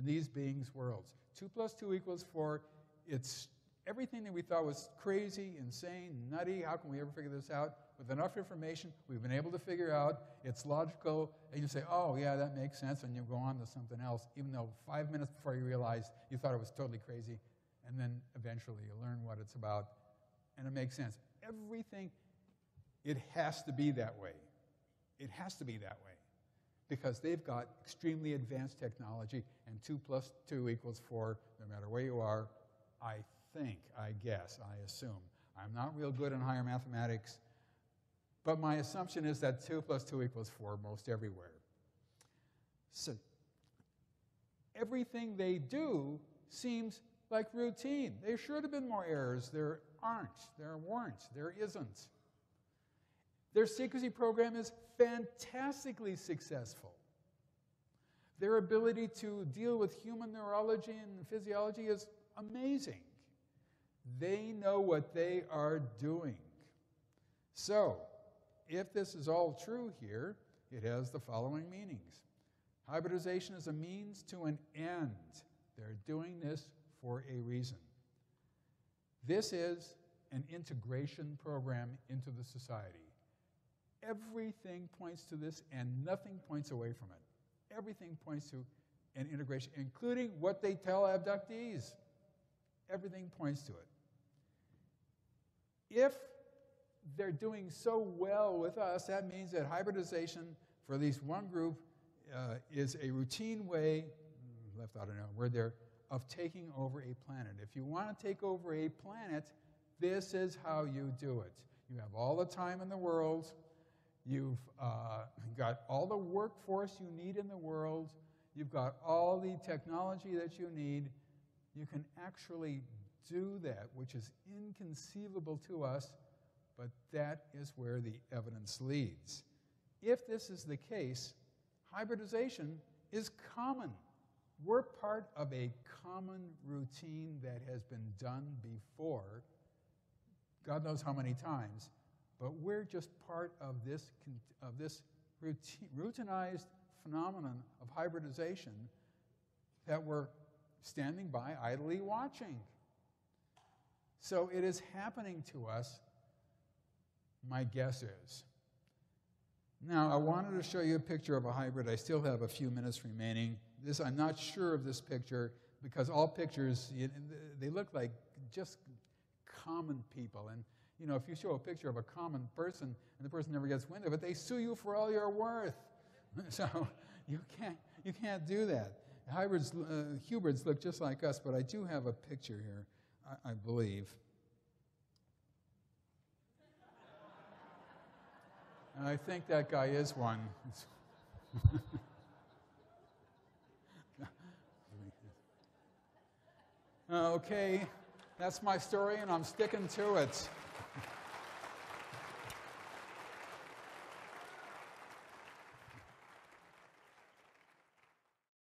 these beings' worlds. 2 + 2 = 4. It's everything that we thought was crazy, insane, nutty. How can we ever figure this out? With enough information, we've been able to figure out it's logical, and you say, oh, yeah, that makes sense, and you go on to something else, even though 5 minutes before you realized you thought it was totally crazy, and then eventually you learn what it's about, and it makes sense. Everything, it has to be that way. It has to be that way, because they've got extremely advanced technology, and 2 + 2 = 4, no matter where you are, I think, I guess, I assume. I'm not real good in higher mathematics, but my assumption is that 2 + 2 = 4 most everywhere. So everything they do seems like routine. There should have been more errors. There aren't. There weren't. There isn't. Their secrecy program is fantastically successful. Their ability to deal with human neurology and physiology is amazing. They know what they are doing. So, if this is all true here, it has the following meanings. Hybridization is a means to an end. They're doing this for a reason. This is an integration program into the society. Everything points to this, and nothing points away from it. Everything points to an integration, including what they tell abductees. Everything points to it. If they're doing so well with us, that means that hybridization for at least one group is a routine way, left out a word there, of taking over a planet. If you want to take over a planet, this is how you do it. You have all the time in the world. You've got all the workforce you need in the world. You've got all the technology that you need. You can actually do that, which is inconceivable to us, but that is where the evidence leads. If this is the case, hybridization is common. We're part of a common routine that has been done before, God knows how many times, but we're just part of this routinized phenomenon of hybridization that we're standing by idly watching. So it is happening to us, my guess is. Now, I wanted to show you a picture of a hybrid. I still have a few minutes remaining. I'm not sure of this picture because all pictures, they look like just common people. And, you know, if you show a picture of a common person and the person never gets wind of it, they sue you for all you're worth. So you can't do that. Hybrids look just like us, but I do have a picture here, I believe. And I think that guy is one. Okay, that's my story, and I'm sticking to it.